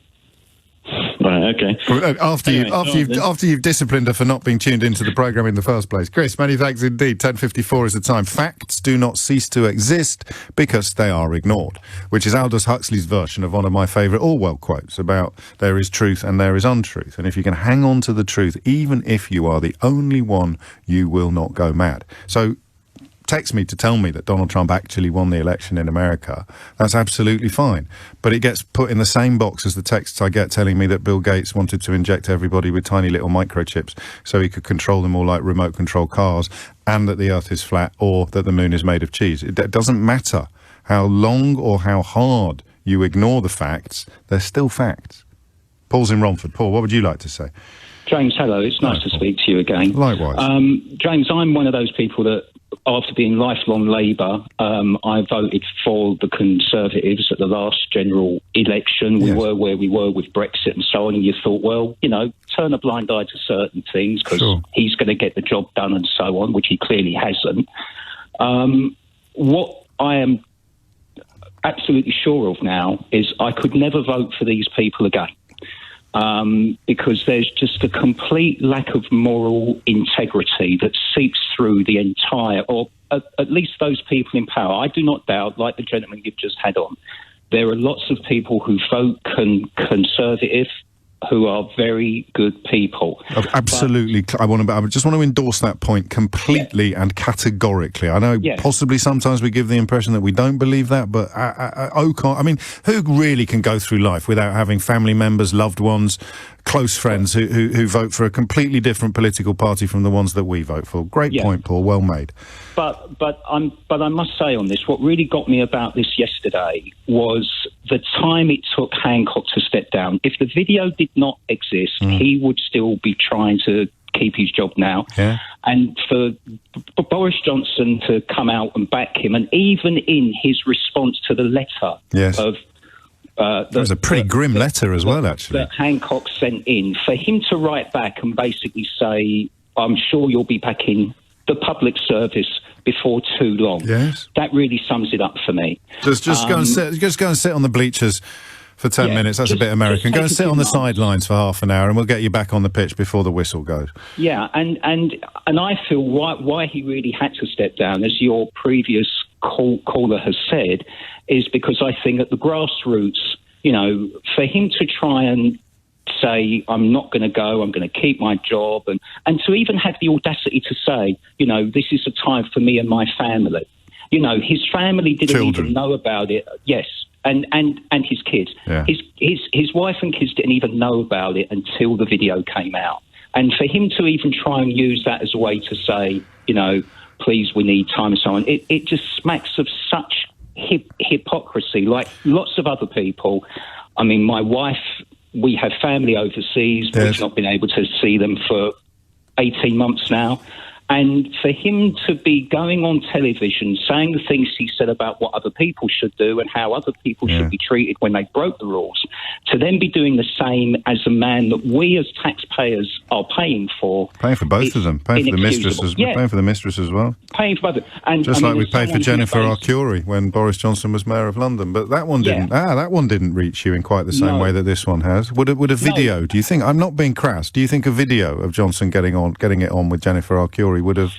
S7: Right, okay.
S1: After you've disciplined her for not being tuned into the programme in the first place. Chris, many thanks indeed. 10:54 is the time. Facts do not cease to exist because they are ignored, which is Aldous Huxley's version of one of my favourite Orwell quotes about there is truth and there is untruth. And if you can hang on to the truth, even if you are the only one, you will not go mad. So text me to tell me that Donald Trump actually won the election in America, that's absolutely fine. But it gets put in the same box as the texts I get telling me that Bill Gates wanted to inject everybody with tiny little microchips so he could control them all like remote control cars, and that the earth is flat or that the moon is made of cheese. It doesn't matter how long or how hard you ignore the facts, they're still facts. Paul's in Romford. Paul, what would you like to say?
S8: James, hello. It's nice to speak to you again.
S1: Likewise.
S8: James, I'm one of those people that, after being lifelong Labour, I voted for the Conservatives at the last general election. We were where we were with Brexit and so on, and you thought, well, turn a blind eye to certain things because he's going to get the job done and so on, which he clearly hasn't. What I am absolutely sure of now is I could never vote for these people again. Because there's just a complete lack of moral integrity that seeps through the entire, or at least those people in power. I do not doubt, like the gentleman you've just had on, there are lots of people who vote Conservative who are very good people.
S1: Absolutely. I just want to endorse that point completely and categorically. I know possibly sometimes we give the impression that we don't believe that, but who really can go through life without having family members, loved ones, close friends who vote for a completely different political party from the ones that we vote for? Great point, Paul. Well made.
S8: But I must say on this, what really got me about this yesterday was the time it took Hancock to step down. If the video did not exist, he would still be trying to keep his job now. Yeah. And for Boris Johnson to come out and back him, and even in his response to the letter of... there was
S1: a pretty grim letter as well, actually,
S8: that Hancock sent in, for him to write back and basically say, I'm sure you'll be back in the public service before too long. Yes. That really sums it up for me.
S1: Just go and sit on the bleachers for 10 minutes. That's a bit American. Go and sit on the sidelines for half an hour and we'll get you back on the pitch before the whistle goes.
S8: Yeah, and I feel why he really had to step down, as your previous caller has said, is because I think at the grassroots, for him to try and say, I'm not going to go, I'm going to keep my job, and to even have the audacity to say, this is a time for me and my family. His family didn't even know about it. Yes. And his kids. Yeah. His wife and kids didn't even know about it until the video came out. And for him to even try and use that as a way to say, please, we need time and so on, it just smacks of such hypocrisy, like lots of other people. I mean, my wife, we have family overseas. Yes. We've not been able to see them for 18 months now. And for him to be going on television saying the things he said about what other people should do and how other people should be treated when they broke the rules, to then be doing the same as a man that we as taxpayers are paying for.
S1: Paying for both of them. Paying for the mistress paying for the mistress as well.
S8: Paying for both. And
S1: just like we paid for Jennifer Arcuri when Boris Johnson was Mayor of London. But that one didn't. That one didn't reach you in quite the same way that this one has. Would a video, do you think, I'm not being crass, do you think a video of Johnson getting it on with Jennifer Arcuri would have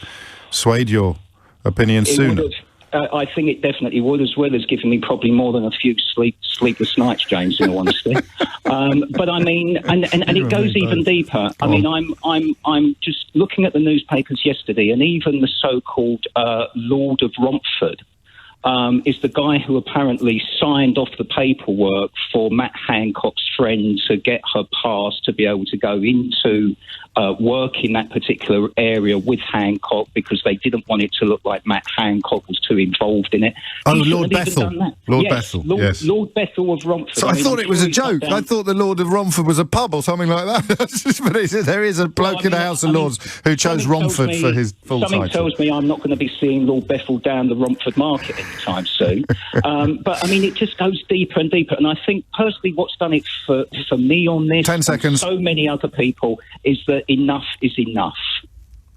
S1: swayed your opinion sooner?
S8: I think it definitely would, as well as giving me probably more than a few sleepless nights, James, in all honesty. But I mean, and it goes even deeper. I mean, I'm just looking at the newspapers yesterday, and even the so-called Lord of Romford is the guy who apparently signed off the paperwork for Matt Hancock's friend to get her pass to be able to go into work in that particular area with Hancock, because they didn't want it to look like Matt Hancock was too involved in it.
S1: Oh, Lord Bethel. Lord
S8: yes,
S1: Bethel,
S8: yes. Lord Bethel of Romford.
S1: So I thought it was a joke. I thought the Lord of Romford was a pub or something like that. But there is a bloke in the House of Lords who chose Romford for his full title.
S8: Something tells me I'm not going to be seeing Lord Bethel down the Romford market anytime soon. But, I mean, it just goes deeper and deeper. And I think, personally, what's done it for me on this,
S1: 10 seconds.
S8: and so many other people, is that enough is enough.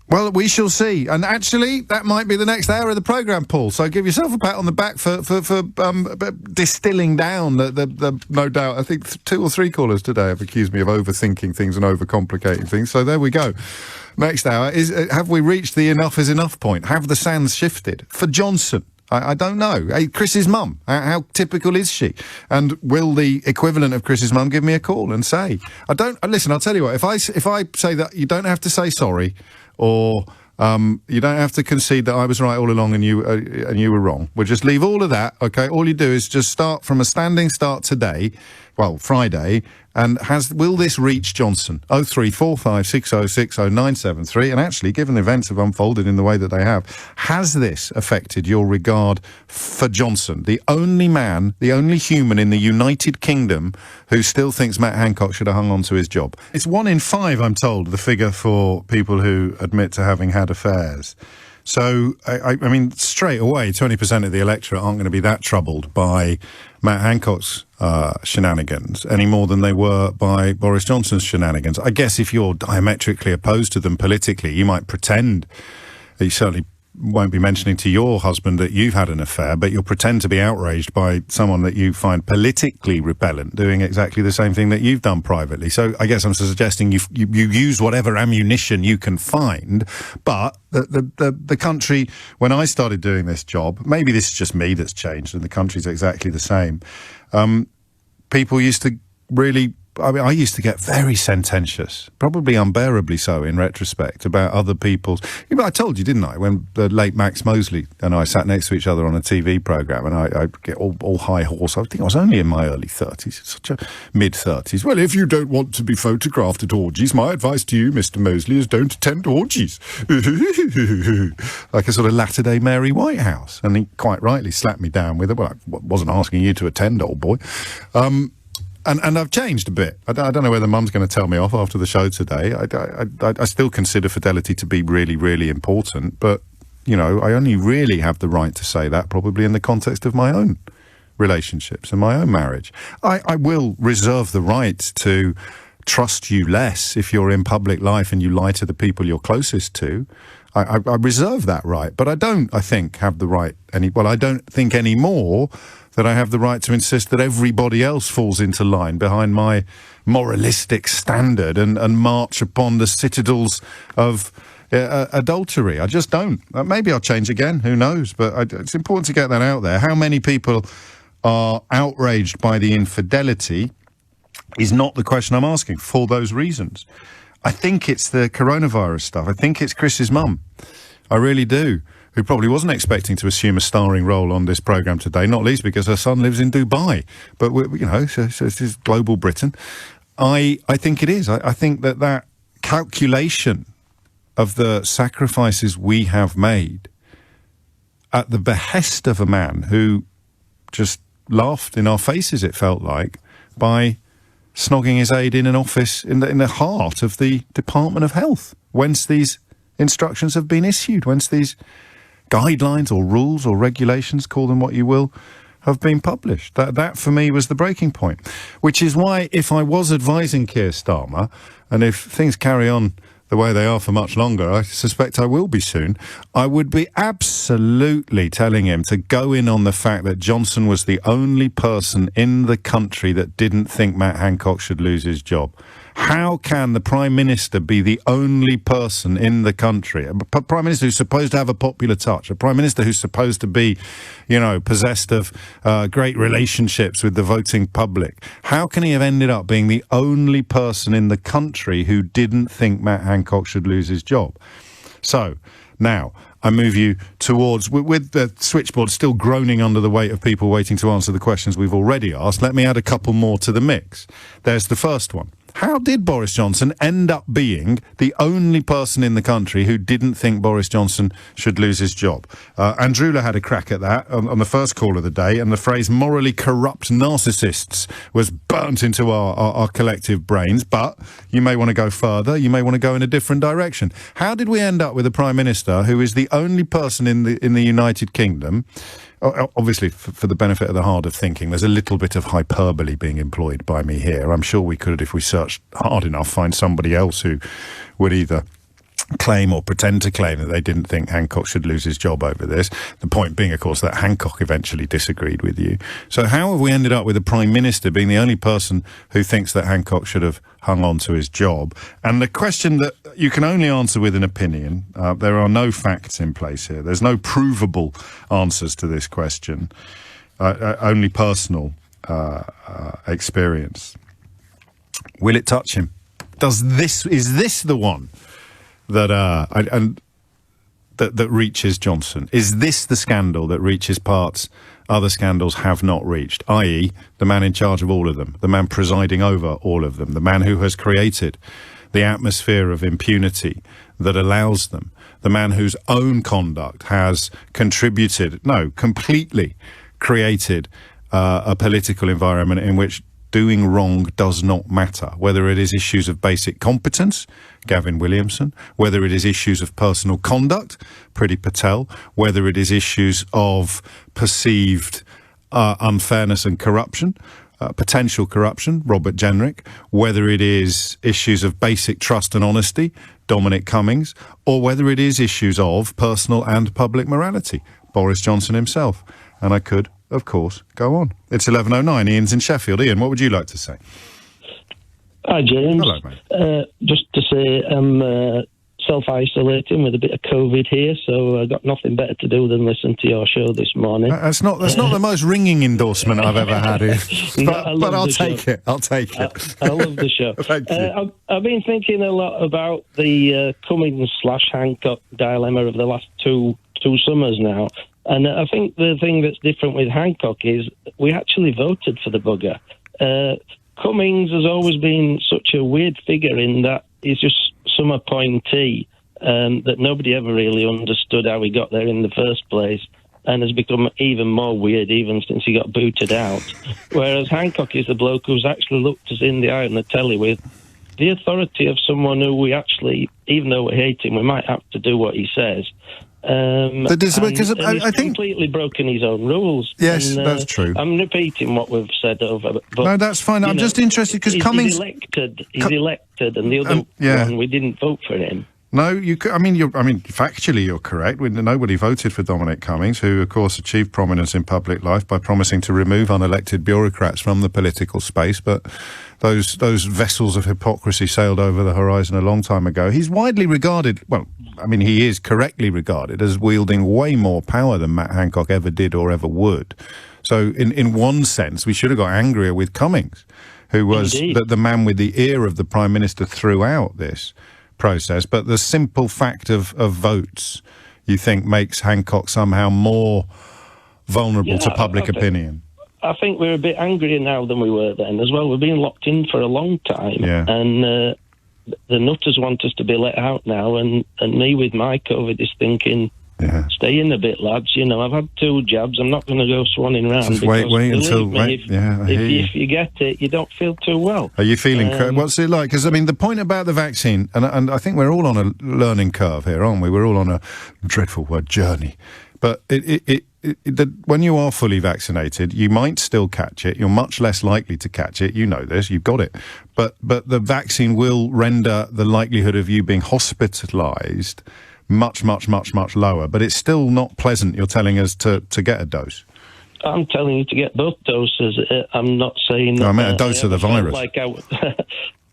S1: Well, we shall see. And actually, that might be the next hour of the programme, Paul. So give yourself a pat on the back for distilling down the no doubt. I think 2 or 3 callers today have accused me of overthinking things and overcomplicating things. So there we go. Next hour is, have we reached the enough is enough point? Have the sands shifted? For Johnson, I don't know. Hey, Chris's mum, how typical is she? And will the equivalent of Chris's mum give me a call and say, listen, I'll tell you what, if I say that you don't have to say sorry, or you don't have to concede that I was right all along and you were wrong. We'll just leave all of that, okay? All you do is just start from a standing start today, well, Friday, and will this reach Johnson? 03456060973. And actually, given the events have unfolded in the way that they have, has this affected your regard for Johnson, the only man, the only human in the United Kingdom who still thinks Matt Hancock should have hung on to his job? It's 1 in 5, I'm told, the figure for people who admit to having had affairs. So, I mean, straight away, 20% of the electorate aren't going to be that troubled by Matt Hancock's shenanigans any more than they were by Boris Johnson's shenanigans. I guess if you're diametrically opposed to them politically, you might pretend that you certainly won't be mentioning to your husband that you've had an affair, but you'll pretend to be outraged by someone that you find politically repellent doing exactly the same thing that you've done privately. So I guess I'm suggesting you use whatever ammunition you can find, but the country, when I started doing this job, maybe this is just me that's changed and the country's exactly the same, people used to really... I used to get very sententious, probably unbearably so in retrospect, about other people's... I told you, didn't I, when the late Max Mosley and I sat next to each other on a TV programme, and I get all high horse. I think I was only in my early 30s, such a mid-30s. Well, if you don't want to be photographed at orgies, my advice to you, Mr. Mosley, is don't attend orgies. Like a sort of latter-day Mary Whitehouse. And he quite rightly slapped me down with it. Well, I wasn't asking you to attend, old boy. And I've changed a bit. I don't know whether Mum's going to tell me off after the show today. I still consider fidelity to be really, really important. But, you know, I only really have the right to say that probably in the context of my own relationships and my own marriage. I will reserve the right to trust you less if you're in public life and you lie to the people you're closest to. I reserve that right. But I think, have the right I don't think anymore that I have the right to insist that everybody else falls into line behind my moralistic standard and march upon the citadels of adultery. I just don't. Maybe I'll change again, who knows? But it's important to get that out there. How many people are outraged by the infidelity is not the question I'm asking, for those reasons. I think it's the coronavirus stuff. I think it's Chris's mum. I really do. Who probably wasn't expecting to assume a starring role on this programme today, not least because her son lives in Dubai. But, so this is global Britain. I think it is. I think that calculation of the sacrifices we have made at the behest of a man who just laughed in our faces, it felt like, by snogging his aide in an office in the heart of the Department of Health, whence these instructions have been issued, whence these guidelines or rules or regulations, call them what you will, have been published. That for me was the breaking point, which is why if I was advising Keir Starmer, and if things carry on the way they are for much longer, I suspect I will be soon, I would be absolutely telling him to go in on the fact that Johnson was the only person in the country that didn't think Matt Hancock should lose his job. How can the Prime Minister be the only person in the country, a Prime Minister who's supposed to have a popular touch, a Prime Minister who's supposed to be, possessed of great relationships with the voting public? How can he have ended up being the only person in the country who didn't think Matt Hancock should lose his job? So, now, I move you towards, with the switchboard still groaning under the weight of people waiting to answer the questions we've already asked, let me add a couple more to the mix. There's the first one. How did Boris Johnson end up being the only person in the country who didn't think Boris Johnson should lose his job? Andrula had a crack at that on the first call of the day, and the phrase morally corrupt narcissists was burnt into our collective brains. But you may want to go further. You may want to go in a different direction. How did we end up with a Prime Minister who is the only person in the United Kingdom? Obviously, for the benefit of the hard of thinking, there's a little bit of hyperbole being employed by me here. I'm sure we could, if we searched hard enough, find somebody else who would either claim or pretend to claim that they didn't think Hancock should lose his job over this. The point being, of course, that Hancock eventually disagreed with you. So how have we ended up with the Prime Minister being the only person who thinks that Hancock should have hung on to his job? And the question that you can only answer with an opinion, there are no facts in place here. There's no provable answers to this question, only personal experience. Will it touch him? Is this the one that that reaches Johnson? Is this the scandal that reaches parts other scandals have not reached, i.e. the man in charge of all of them, the man presiding over all of them, the man who has created the atmosphere of impunity that allows them, the man whose own conduct has completely created a political environment in which doing wrong does not matter, whether it is issues of basic competence, Gavin Williamson, whether it is issues of personal conduct, Priti Patel, whether it is issues of perceived unfairness and corruption, potential corruption, Robert Jenrick, whether it is issues of basic trust and honesty, Dominic Cummings, or whether it is issues of personal and public morality, Boris Johnson himself. And I could, of course, go on. It's 11:09. Ian's in Sheffield. Ian, what would you like to say?
S9: Hi, James.
S1: Hello, mate.
S9: Just to say I'm self-isolating with a bit of COVID here, so I've got nothing better to do than listen to your show this morning.
S1: That's not the most ringing endorsement I've ever had, Ian. but I'll take it. I'll take it.
S9: I love the show.
S1: Thank you.
S9: I've been thinking a lot about the Cummings/Hancock dilemma of the last two summers now. And I think the thing that's different with Hancock is we actually voted for the bugger. Cummings has always been such a weird figure in that he's just some appointee that nobody ever really understood how he got there in the first place, and has become even more weird even since he got booted out. Whereas Hancock is the bloke who's actually looked us in the eye on the telly with the authority of someone who we actually, even though we hate him, we might have to do what he says.
S1: Because
S9: I think completely broken his own rules.
S1: Yes, that's true.
S9: I'm repeating what we've said over. But,
S1: no, that's fine. I'm just interested because Cummings
S9: he's elected, and the other one we didn't vote for him.
S1: No, factually you're correct. Nobody voted for Dominic Cummings, who, of course, achieved prominence in public life by promising to remove unelected bureaucrats from the political space. But those vessels of hypocrisy sailed over the horizon a long time ago. He's widely regarded, he is correctly regarded as wielding way more power than Matt Hancock ever did or ever would. So in one sense, we should have got angrier with Cummings, who was the man with the ear of the Prime Minister throughout this process. But the simple fact of votes, you think, makes Hancock somehow more vulnerable to public opinion?
S9: I think we're a bit angrier now than we were then as well. We've been locked in for a long time, and the nutters want us to be let out now, and me with my COVID is thinking, stay in a bit, lads. I've had 2 jabs. I'm not going to go swanning round.
S1: Just wait until...
S9: If you get it, you don't feel too well.
S1: Are you feeling... what's it like? Because, the point about the vaccine, and I think we're all on a learning curve here, aren't we? We're all on a dreadful word, journey. But when you are fully vaccinated, you might still catch it. You're much less likely to catch it. You know this. You've got it. But the vaccine will render the likelihood of you being hospitalised much, much, much, much lower. But it's still not pleasant, you're telling us, to get a dose.
S9: I'm telling you to get both doses. I'm not saying...
S1: No, I meant a dose of the virus.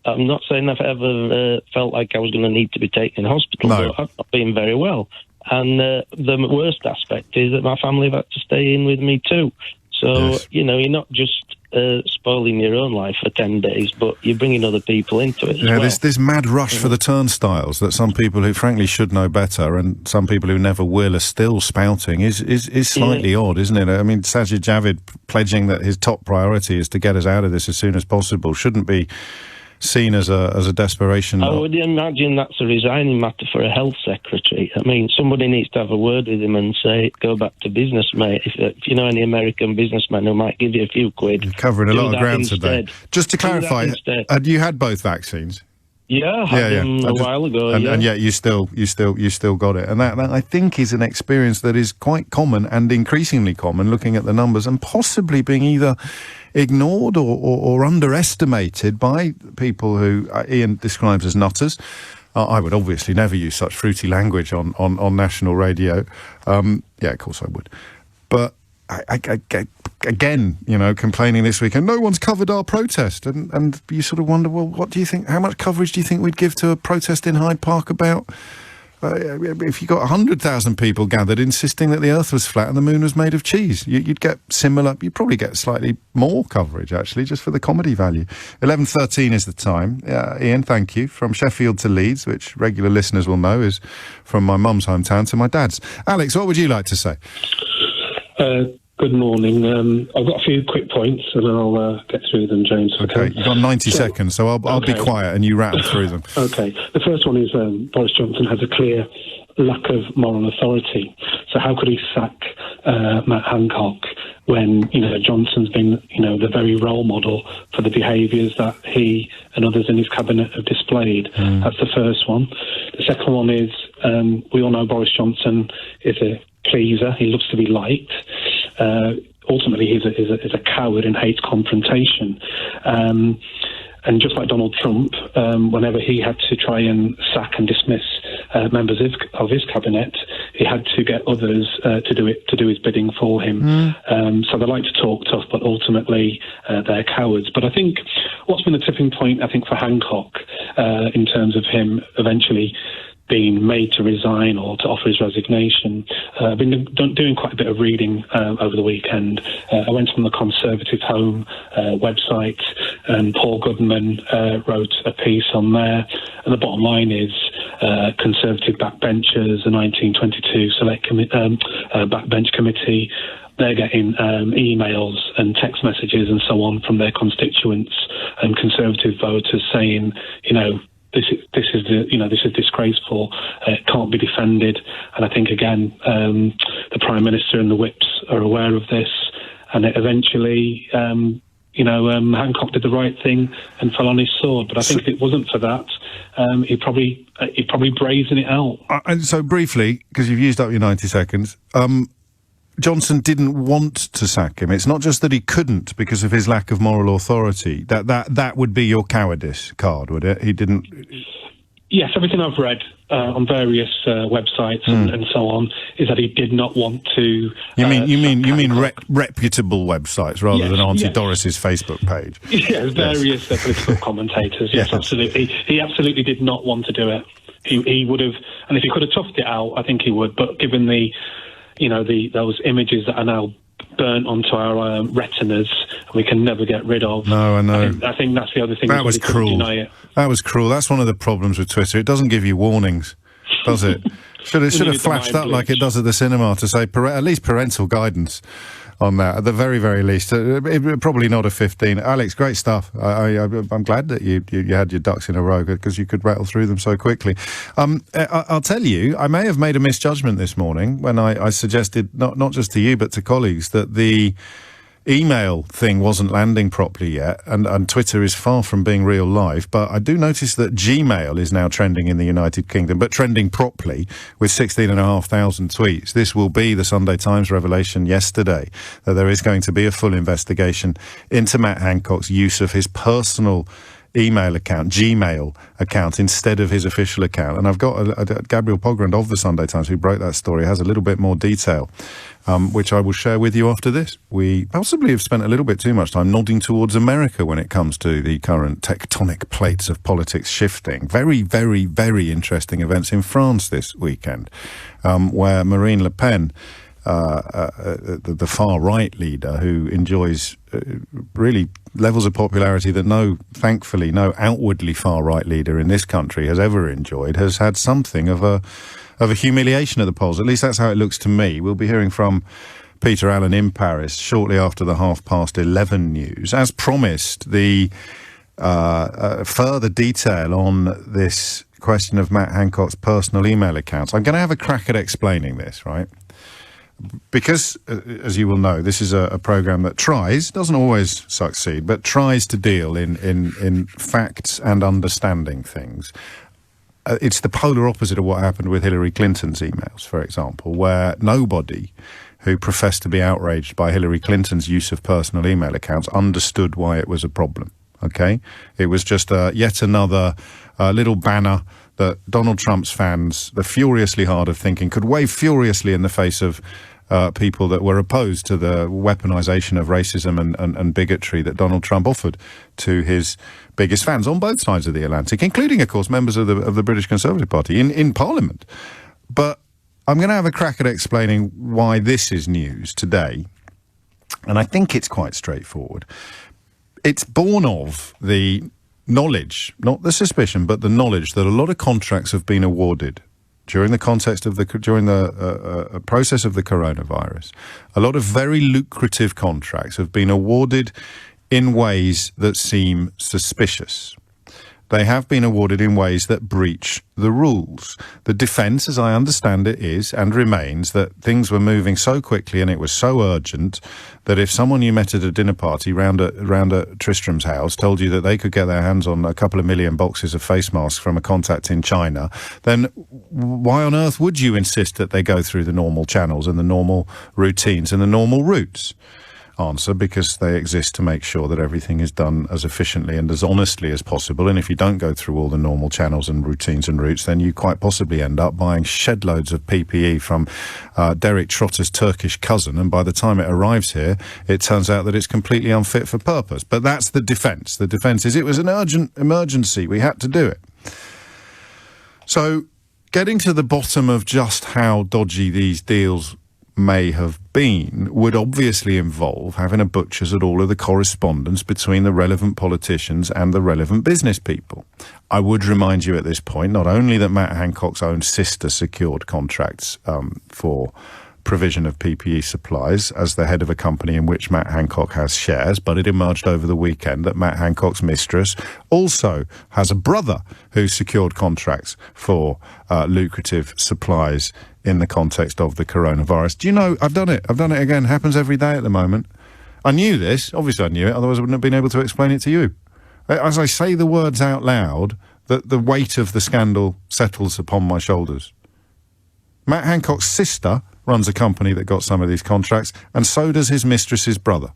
S9: I'm not saying I've ever felt like I was going to need to be taken in hospital, but I've not been very well. And the worst aspect is that my family have had to stay in with me too. So, you're not just spoiling your own life for 10 days, but you're bringing other people into it as well.
S1: This mad rush for the turnstiles that some people who frankly should know better and some people who never will are still spouting is slightly odd, isn't it? I mean, Sajid Javid pledging that his top priority is to get us out of this as soon as possible shouldn't be seen as a desperation.
S9: I would imagine that's a resigning matter for a health secretary. I mean, somebody needs to have a word with him and say, go back to business, mate. If you know any American businessmen who might give you a few quid.
S1: You're covering a lot of ground today. Just to clarify, had you had both vaccines?
S9: Yeah, I had them a while ago.
S1: And yet you still got it, and that I think is an experience that is quite common and increasingly common, looking at the numbers, and possibly being either ignored or underestimated by people who Ian describes as nutters. I would obviously never use such fruity language on national radio. Yeah, of course I would, but I again, complaining this week, and no one's covered our protest, and you sort of wonder, well, what do you think? How much coverage do you think we'd give to a protest in Hyde Park about if you got 100,000 people gathered insisting that the Earth was flat and the moon was made of cheese? You'd get similar. You'd probably get slightly more coverage, actually, just for the comedy value. 11:13 is the time. Ian, thank you. From Sheffield to Leeds, which regular listeners will know is from my mum's hometown to my dad's. Alex, what would you like to say?
S10: Good morning. I've got a few quick points, and I'll get through them, James.
S1: Okay, you've got 90 seconds, so I'll be quiet and you rattle through them.
S10: Okay. The first one is Boris Johnson has a clear lack of moral authority. So how could he sack Matt Hancock when, Johnson's been, the very role model for the behaviours that he and others in his cabinet have displayed? That's the first one. The second one is, we all know Boris Johnson is a pleaser. He loves to be liked. Ultimately, he's a coward and hates confrontation. And just like Donald Trump, whenever he had to try and sack and dismiss members of his cabinet, he had to get others to do his bidding for him. So they like to talk tough, but ultimately they're cowards. But I think what's been the tipping point, for Hancock, in terms of him eventually being made to resign or to offer his resignation. I've been doing quite a bit of reading over the weekend. I went on the Conservative Home website, and Paul Goodman wrote a piece on there. And the bottom line is Conservative backbenchers, the 1922 Select Backbench Committee, they're getting emails and text messages and so on from their constituents and Conservative voters saying, this is disgraceful. It can't be defended. And I think again, the Prime Minister and the whips are aware of this. And eventually, Hancock did the right thing and fell on his sword. But I think if it wasn't for that, he'd probably brazen it out.
S1: And so briefly, because you've used up your 90 seconds. Johnson didn't want to sack him. It's not just that he couldn't because of his lack of moral authority. That would be your cowardice card, would it? He didn't.
S10: Yes, everything I've read on various websites and so on is that he did not want to.
S1: You mean reputable websites rather than Auntie Doris's Facebook page?
S10: Yes, various political commentators. Yes, absolutely. He absolutely did not want to do it. He would have, and if he could have toughed it out, I think he would. But given those images that are now burnt onto our retinas, we can never get rid of.
S1: No, I know.
S10: I think that's the other thing.
S1: That was cruel. That was cruel. That's one of the problems with Twitter. It doesn't give you warnings, does it? Should have flashed up like it does at the cinema to say at least parental guidance on that, at the very, very least. Probably not a 15. Alex, great stuff. I'm glad that you had your ducks in a row because you could rattle through them so quickly. I'll tell you, I may have made a misjudgment this morning when I suggested, not just to you but to colleagues, that the email thing wasn't landing properly yet, and Twitter is far from being real life, but I do notice that Gmail is now trending in the United Kingdom, but trending properly with 16,500 tweets. This will be the Sunday Times revelation yesterday, that there is going to be a full investigation into Matt Hancock's use of his personal email account, Gmail account, instead of his official account. And I've got Gabriel Pogrund of the Sunday Times, who broke that story, has a little bit more detail, which I will share with you after this. We possibly have spent a little bit too much time nodding towards America when it comes to the current tectonic plates of politics shifting. Very, very, very interesting events in France this weekend, where Marine Le Pen the far-right leader who enjoys really levels of popularity that thankfully no outwardly far-right leader in this country has ever enjoyed, has had something of a humiliation at the polls. At least that's how it looks to me. We'll be hearing from Peter Allen in Paris shortly after the 11:30 news. As promised, the further detail on this question of Matt Hancock's personal email accounts. I'm going to have a crack at explaining this, right? Because, as you will know, this is a programme that doesn't always succeed, but tries to deal in facts and understanding things. It's the polar opposite of what happened with Hillary Clinton's emails, for example, where nobody who professed to be outraged by Hillary Clinton's use of personal email accounts understood why it was a problem. Okay? It was just yet another little banner that Donald Trump's fans, the furiously hard of thinking, could wave furiously in the face of people that were opposed to the weaponization of racism and bigotry that Donald Trump offered to his biggest fans on both sides of the Atlantic, including, of course, members of the British Conservative Party in Parliament. But I'm going to have a crack at explaining why this is news today. And I think it's quite straightforward. It's born of the knowledge, not the suspicion, but the knowledge that a lot of contracts have been awarded during the context of the process of the coronavirus. A lot of very lucrative contracts have been awarded in ways that seem suspicious. They have been awarded in ways that breach the rules. The defence, as I understand it, is and remains that things were moving so quickly and it was so urgent that if someone you met at a dinner party round at Tristram's house told you that they could get their hands on a couple of million boxes of face masks from a contact in China, then why on earth would you insist that they go through the normal channels and the normal routines and the normal routes? Answer: because they exist to make sure that everything is done as efficiently and as honestly as possible. And if you don't go through all the normal channels and routines and routes, then you quite possibly end up buying shed loads of PPE from Derek Trotter's Turkish cousin, and by the time it arrives here, it turns out that it's completely unfit for purpose. But that's the defence. The defence is it was an urgent emergency. We had to do it. So getting to the bottom of just how dodgy these deals may have been would obviously involve having a butcher's at all of the correspondence between the relevant politicians and the relevant business people. I would remind you at this point not only that Matt Hancock's own sister secured contracts for provision of PPE supplies as the head of a company in which Matt Hancock has shares, but it emerged over the weekend that Matt Hancock's mistress also has a brother who secured contracts for lucrative supplies in the context of the coronavirus. Do you know, I've done it again, happens every day at the moment. I knew this, obviously I knew it, otherwise I wouldn't have been able to explain it to you. As I say the words out loud, the weight of the scandal settles upon my shoulders. Matt Hancock's sister runs a company that got some of these contracts, and so does his mistress's brother.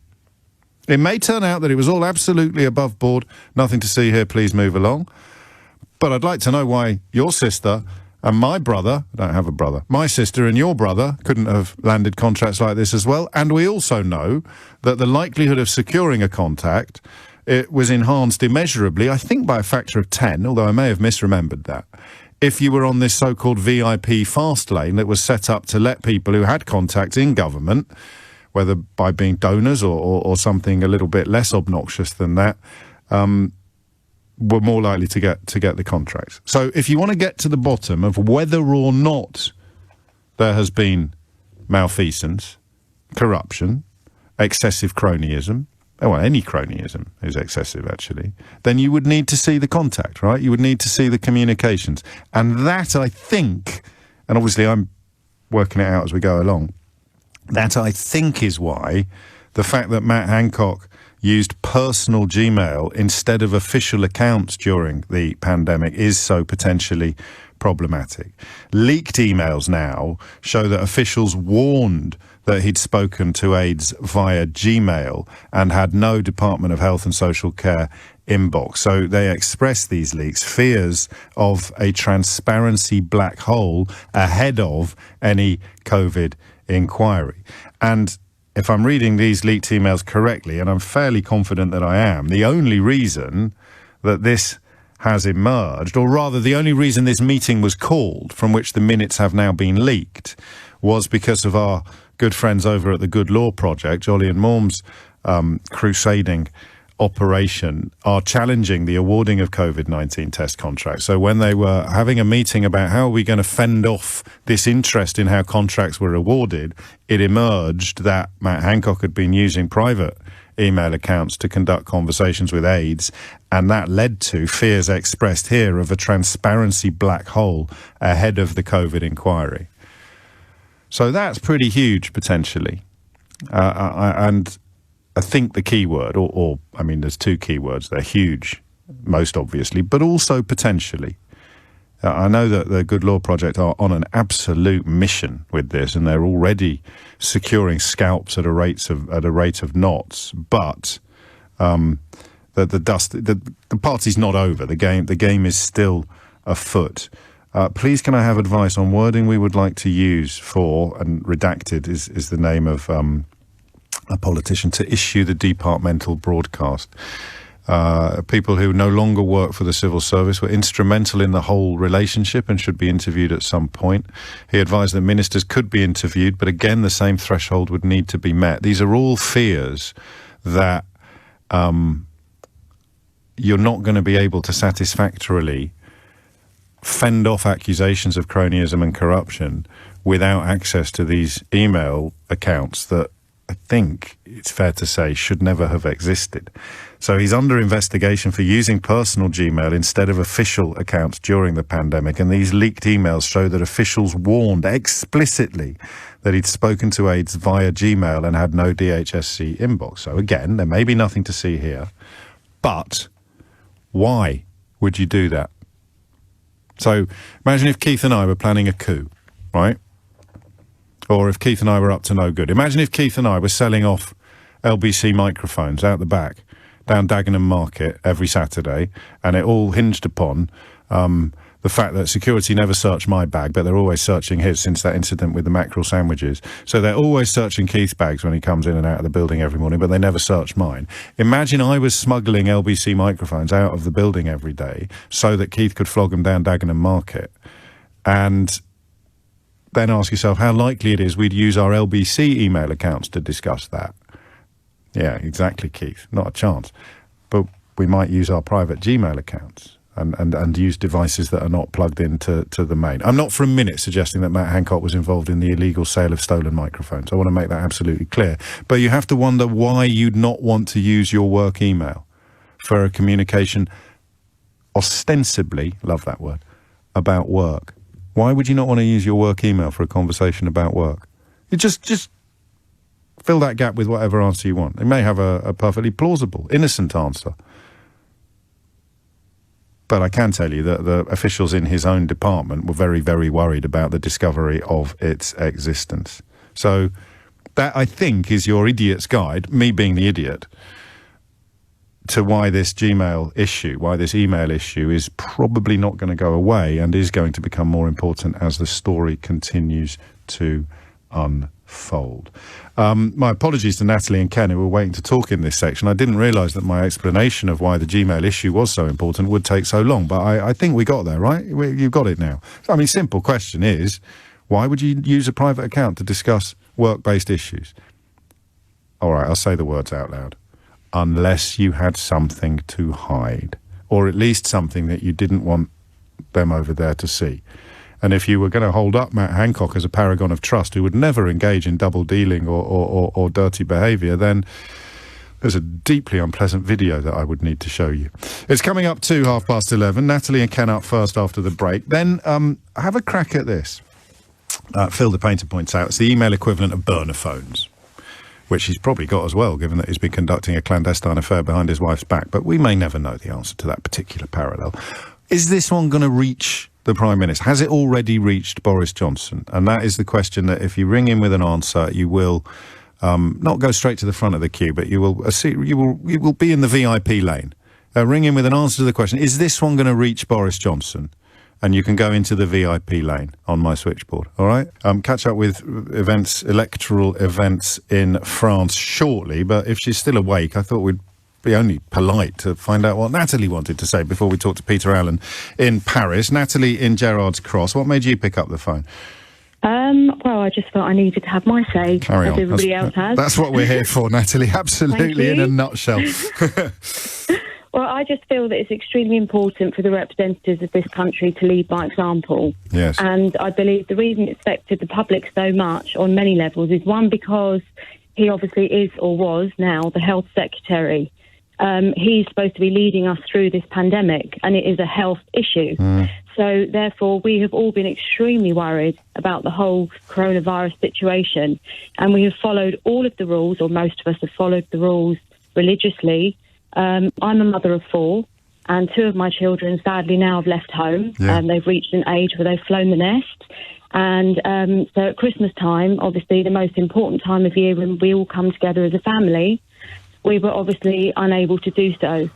S1: It may turn out that it was all absolutely above board, nothing to see here, please move along. But I'd like to know why your sister and my brother, I don't have a brother, my sister and your brother couldn't have landed contracts like this as well. And we also know that the likelihood of securing a contact, it was enhanced immeasurably, I think by a factor of 10, although I may have misremembered that, if you were on this so-called VIP fast lane that was set up to let people who had contacts in government, whether by being donors or something a little bit less obnoxious than that, were more likely to get the contracts. So if you want to get to the bottom of whether or not there has been malfeasance, corruption, excessive cronyism, well, any cronyism is excessive, actually, then you would need to see the contact, right? You would need to see the communications. And that, I think, and obviously I'm working it out as we go along, that, I think, is why the fact that Matt Hancock used personal Gmail instead of official accounts during the pandemic is so potentially problematic. Leaked emails now show that officials warned that he'd spoken to aides via Gmail and had no Department of Health and Social Care inbox. So they express these leaks, fears of a transparency black hole ahead of any COVID inquiry. And if I'm reading these leaked emails correctly, and I'm fairly confident that I am, the only reason that this has emerged, or rather the only reason this meeting was called, from which the minutes have now been leaked, was because of our good friends over at the Good Law Project, Jolly and Morm's crusading operation, are challenging the awarding of COVID-19 test contracts. So when they were having a meeting about how are we going to fend off this interest in how contracts were awarded, it emerged that Matt Hancock had been using private email accounts to conduct conversations with aides, and that led to fears expressed here of a transparency black hole ahead of the COVID inquiry. So that's pretty huge, potentially. And I think the key word, or I mean, there's two key words. They're huge, most obviously, but also potentially. I know that the Good Law Project are on an absolute mission with this, and they're already securing scalps at a rate of knots. But the party's not over. The game is still afoot. Please, can I have advice on wording we would like to use for, and redacted is the name of a politician, to issue the departmental broadcast. People who no longer work for the civil service were instrumental in the whole relationship and should be interviewed at some point. He advised that ministers could be interviewed, but again, the same threshold would need to be met. These are all fears that you're not going to be able to satisfactorily fend off accusations of cronyism and corruption without access to these email accounts that I think it's fair to say should never have existed. So he's under investigation for using personal Gmail instead of official accounts during the pandemic, and these leaked emails show that officials warned explicitly that he'd spoken to aides via Gmail and had no DHSC inbox. So again, there may be nothing to see here, but why would you do that? So imagine if Keith and I were planning a coup, right? Or if Keith and I were up to no good. Imagine if Keith and I were selling off LBC microphones out the back down Dagenham Market every Saturday, and it all hinged upon the fact that security never searched my bag, but they're always searching his since that incident with the mackerel sandwiches. So they're always searching Keith's bags when he comes in and out of the building every morning, but they never search mine. Imagine I was smuggling LBC microphones out of the building every day so that Keith could flog them down Dagenham Market. And then ask yourself how likely it is we'd use our LBC email accounts to discuss that. Yeah, exactly, Keith. Not a chance. But we might use our private Gmail accounts and use devices that are not plugged into the main. I'm not for a minute suggesting that Matt Hancock was involved in the illegal sale of stolen microphones. I want to make that absolutely clear. But you have to wonder why you'd not want to use your work email for a communication ostensibly, love that word, about work. Why would you not want to use your work email for a conversation about work? You just fill that gap with whatever answer you want. It may have a perfectly plausible, innocent answer. But I can tell you that the officials in his own department were very, very worried about the discovery of its existence. So that, I think, is your idiot's guide, me being the idiot, to why this Gmail issue, why this email issue is probably not going to go away and is going to become more important as the story continues to unfold. My apologies to Natalie and Ken, who were waiting to talk in this section. I didn't realise that my explanation of why the Gmail issue was so important would take so long, but I think we got there, right? You've got it now. I mean, simple question is, why would you use a private account to discuss work-based issues? All right, I'll say the words out loud. Unless you had something to hide, or at least something that you didn't want them over there to see. And if you were going to hold up Matt Hancock as a paragon of trust who would never engage in double dealing or dirty behaviour, then there's a deeply unpleasant video that I would need to show you. It's coming up to 11:30. Natalie and Ken up first after the break. Then have a crack at this. Phil the Painter points out it's the email equivalent of burner phones, which he's probably got as well, given that he's been conducting a clandestine affair behind his wife's back. But we may never know the answer to that particular parallel. Is this one going to reach the Prime Minister? Has it already reached Boris Johnson? And that is the question that if you ring in with an answer, you will not go straight to the front of the queue, but you will be in the VIP lane. Ring in with an answer to the question, is this one going to reach Boris Johnson? And you can go into the VIP lane on my switchboard, all right? Catch up with electoral events in France shortly, but if she's still awake, I thought we'd be only polite to find out what Natalie wanted to say before we talk to Peter Allen in Paris. Natalie in Gerrard's Cross, what made you pick up the phone?
S2: Well, I just thought I needed to have my say,
S1: Carry
S2: as
S1: on.
S2: everybody else has.
S1: That's what we're here for, Natalie. Absolutely, in a nutshell.
S2: Well, I just feel that it's extremely important for the representatives of this country to lead by example.
S1: Yes.
S2: And I believe the reason it's affected the public so much on many levels is, one, because he obviously is, or was now, the health secretary. He's supposed to be leading us through this pandemic, and it is a health issue. So, therefore, we have all been extremely worried about the whole coronavirus situation, and we have followed all of the rules, or most of us have followed the rules religiously. I'm a mother of 4, and 2 of my children, sadly, now have left home.
S1: Yeah.
S2: They've reached an age where they've flown the nest. And so at Christmas time, obviously the most important time of year when we all come together as a family, we were obviously unable to do so.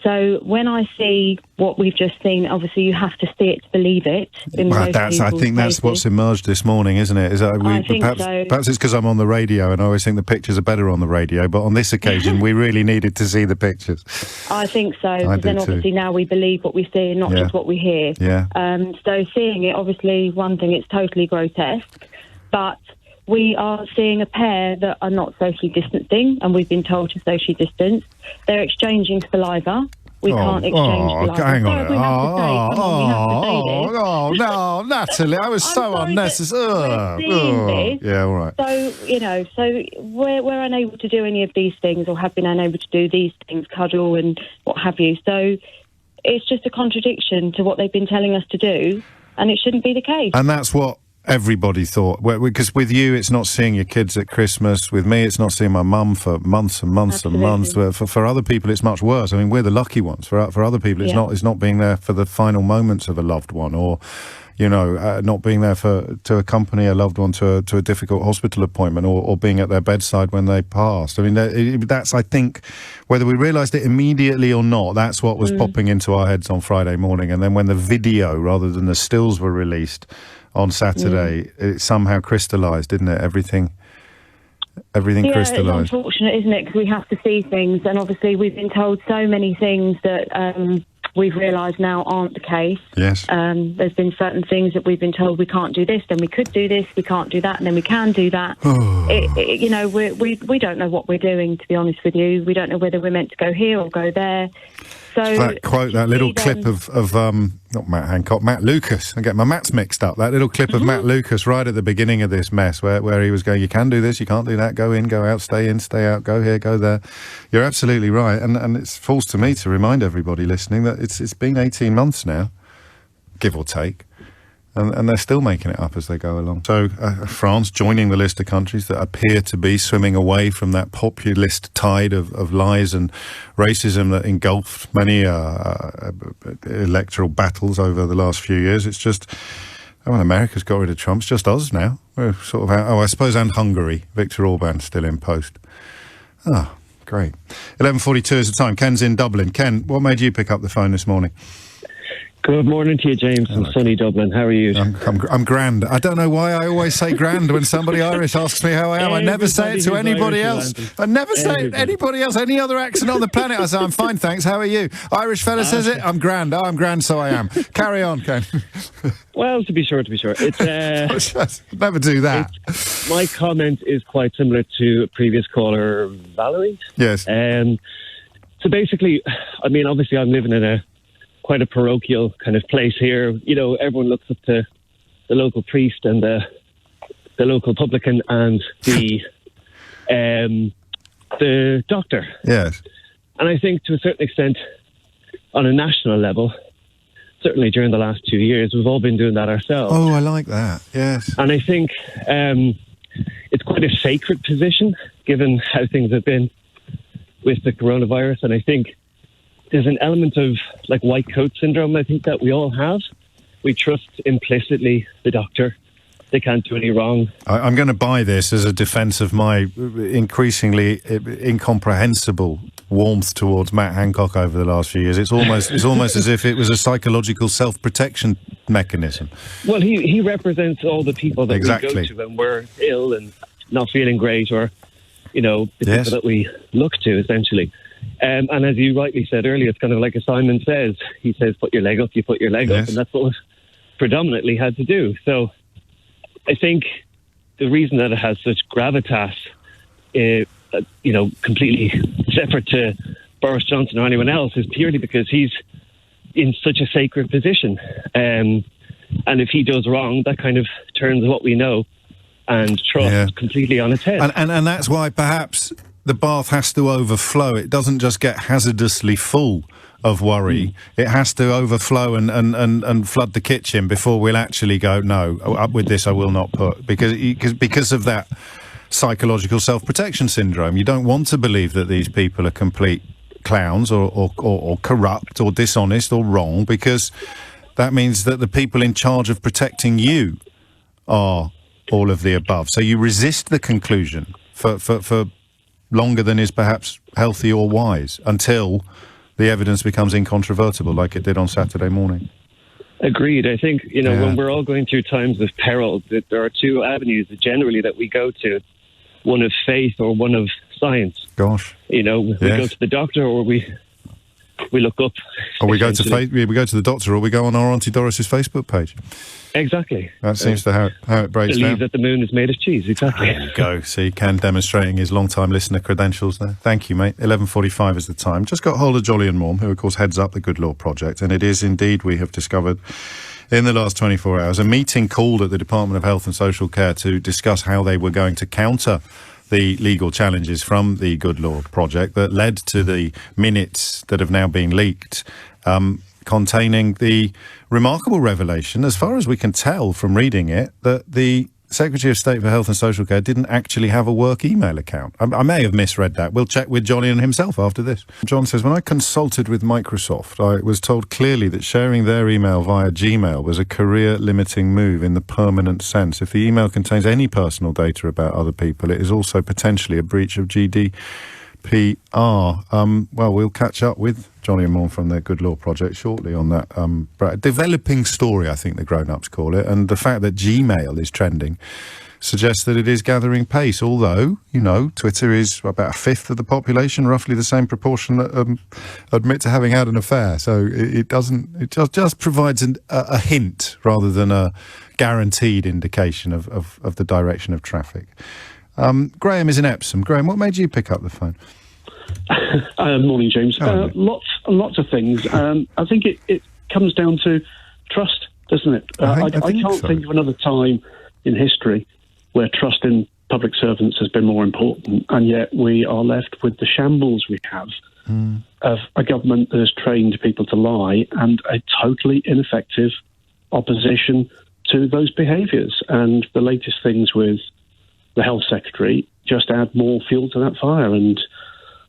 S2: So when I see what we've just seen, obviously you have to see it to believe it.
S1: I think that's what's emerged this morning, isn't it?
S2: I think so.
S1: Perhaps it's because I'm on the radio and I always think the pictures are better on the radio, but on this occasion we really needed to see the pictures.
S2: I think so, because then obviously now we believe what we see and not just what we hear.
S1: Yeah.
S2: So seeing it, obviously, one thing, it's totally grotesque, but we are seeing a pair that are not socially distancing, and we've been told to socially distance. They're exchanging saliva. We can't exchange saliva.
S1: Hang on.
S2: We have to say this.
S1: No, Natalie, I was so unnecessary. Yeah, all right.
S2: So, we're unable to do any of these things, or have been unable to do these things, cuddle and what have you. So it's just a contradiction to what they've been telling us to do, and it shouldn't be the case.
S1: And that's what everybody thought, because with you it's not seeing your kids at Christmas, with me it's not seeing my mum for months and months and months. For other people it's much worse. I mean, we're the lucky ones. For other people it's not being there for the final moments of a loved one, or not being there to accompany a loved one to a difficult hospital appointment, or being at their bedside when they passed. I mean, that's, I think, whether we realised it immediately or not, that's what was popping into our heads on Friday morning. And then when the video rather than the stills were released on Saturday, it somehow crystallised, didn't it? Everything crystallised.
S2: It's unfortunate, isn't it? Because we have to see things, and obviously we've been told so many things that we've realised now aren't the case.
S1: Yes.
S2: There's been certain things that we've been told we can't do this, then we could do this, we can't do that, and then we can do that. We don't know what we're doing, to be honest with you. We don't know whether we're meant to go here or go there. So
S1: that little clip of not Matt Hancock, Matt Lucas. I get my Matts mixed up. That little clip of Matt Lucas right at the beginning of this mess, where he was going, you can do this, you can't do that, go in, go out, stay in, stay out, go here, go there. You're absolutely right, and it falls to me to remind everybody listening that it's been 18 months now, give or take. And they're still making it up as they go along. So France joining the list of countries that appear to be swimming away from that populist tide of lies and racism that engulfed many electoral battles over the last few years. It's just, America's got rid of Trump. It's just us now. We're sort of I suppose, and Hungary. Viktor Orban still in post. Great. 11:42 is the time. Ken's in Dublin. Ken, what made you pick up the phone this morning?
S11: Good morning to you, James, from sunny Dublin. How are you?
S1: I'm grand. I don't know why I always say grand when somebody Irish asks me how I am. I never say it to anybody else. I never say it to anybody else, any other accent on the planet. I say, I'm fine, thanks. How are you? Irish fella says it, I'm grand. I'm grand, so I am. Carry on, Ken.
S11: Well, to be sure. It's
S1: never do that.
S11: My comment is quite similar to a previous caller, Valerie.
S1: Yes.
S11: So basically, obviously I'm living in quite a parochial kind of place here. Everyone looks up to the local priest and the local publican and the doctor.
S1: Yes.
S11: And I think to a certain extent, on a national level, certainly during the last 2 years, we've all been doing that ourselves.
S1: Oh, I like that. Yes.
S11: And I think it's quite a sacred position, given how things have been with the coronavirus. And I think there's an element of white coat syndrome, I think, that we all have. We trust implicitly the doctor. They can't do any wrong.
S1: I'm going to buy this as a defence of my increasingly incomprehensible warmth towards Matt Hancock over the last few years. It's almost as if it was a psychological self-protection mechanism.
S11: Well, he represents all the people that we go to when we're ill and not feeling great, or the people that we look to, essentially. And as you rightly said earlier, it's kind of like as Simon says. He says, put your leg up, you put your leg up. And that's what we've predominantly had to do. So I think the reason that it has such gravitas, completely separate to Boris Johnson or anyone else, is purely because he's in such a sacred position. And if he does wrong, that kind of turns what we know and trust completely on its head.
S1: And that's why perhaps the bath has to overflow. It doesn't just get hazardously full of worry. It has to overflow and flood the kitchen before we'll actually go, no, up with this I will not put. Because of that psychological self-protection syndrome. You don't want to believe that these people are complete clowns or corrupt or dishonest or wrong, because that means that the people in charge of protecting you are all of the above. So you resist the conclusion for longer than is perhaps healthy or wise, until the evidence becomes incontrovertible, like it did on Saturday morning.
S11: Agreed. I think, when we're all going through times of peril, that there are two avenues generally that we go to, one of faith or one of science.
S1: Gosh.
S11: We go to the doctor, or we look up.
S1: Or we go to the doctor, or we go on our Auntie Doris's Facebook page.
S11: Exactly.
S1: That seems to how it breaks down.
S11: Believe that the moon is made of cheese. Exactly.
S1: There you go. See, Ken demonstrating his long-time listener credentials there. Thank you, mate. 11:45 is the time. Just got hold of Jolly and Morm, who, of course, heads up the Good Law Project. And it is indeed, we have discovered in the last 24 hours, a meeting called at the Department of Health and Social Care to discuss how they were going to counter the legal challenges from the Good Law Project that led to the minutes that have now been leaked, containing the remarkable revelation, as far as we can tell from reading it, that the Secretary of State for Health and Social Care didn't actually have a work email account. I may have misread that. We'll check with Johnny and himself after this. John says, when I consulted with Microsoft, I was told clearly that sharing their email via Gmail was a career-limiting move in the permanent sense. If the email contains any personal data about other people, it is also potentially a breach of GDPR. Well, we'll catch up with Johnny and Morn from the Good Law Project shortly on that developing story, I think the grown-ups call it, and the fact that Gmail is trending suggests that it is gathering pace, although, Twitter is about a fifth of the population, roughly the same proportion that admit to having had an affair, so it just provides a hint rather than a guaranteed indication of the direction of traffic. Graham is in Epsom. Graham, what made you pick up the phone?
S10: Morning, James. Lots and lots of things. I think it comes down to trust, doesn't it? I can't think of another time in history where trust in public servants has been more important, and yet we are left with the shambles we have of a government that has trained people to lie and a totally ineffective opposition to those behaviours. And the latest things with the Health Secretary just add more fuel to that fire. And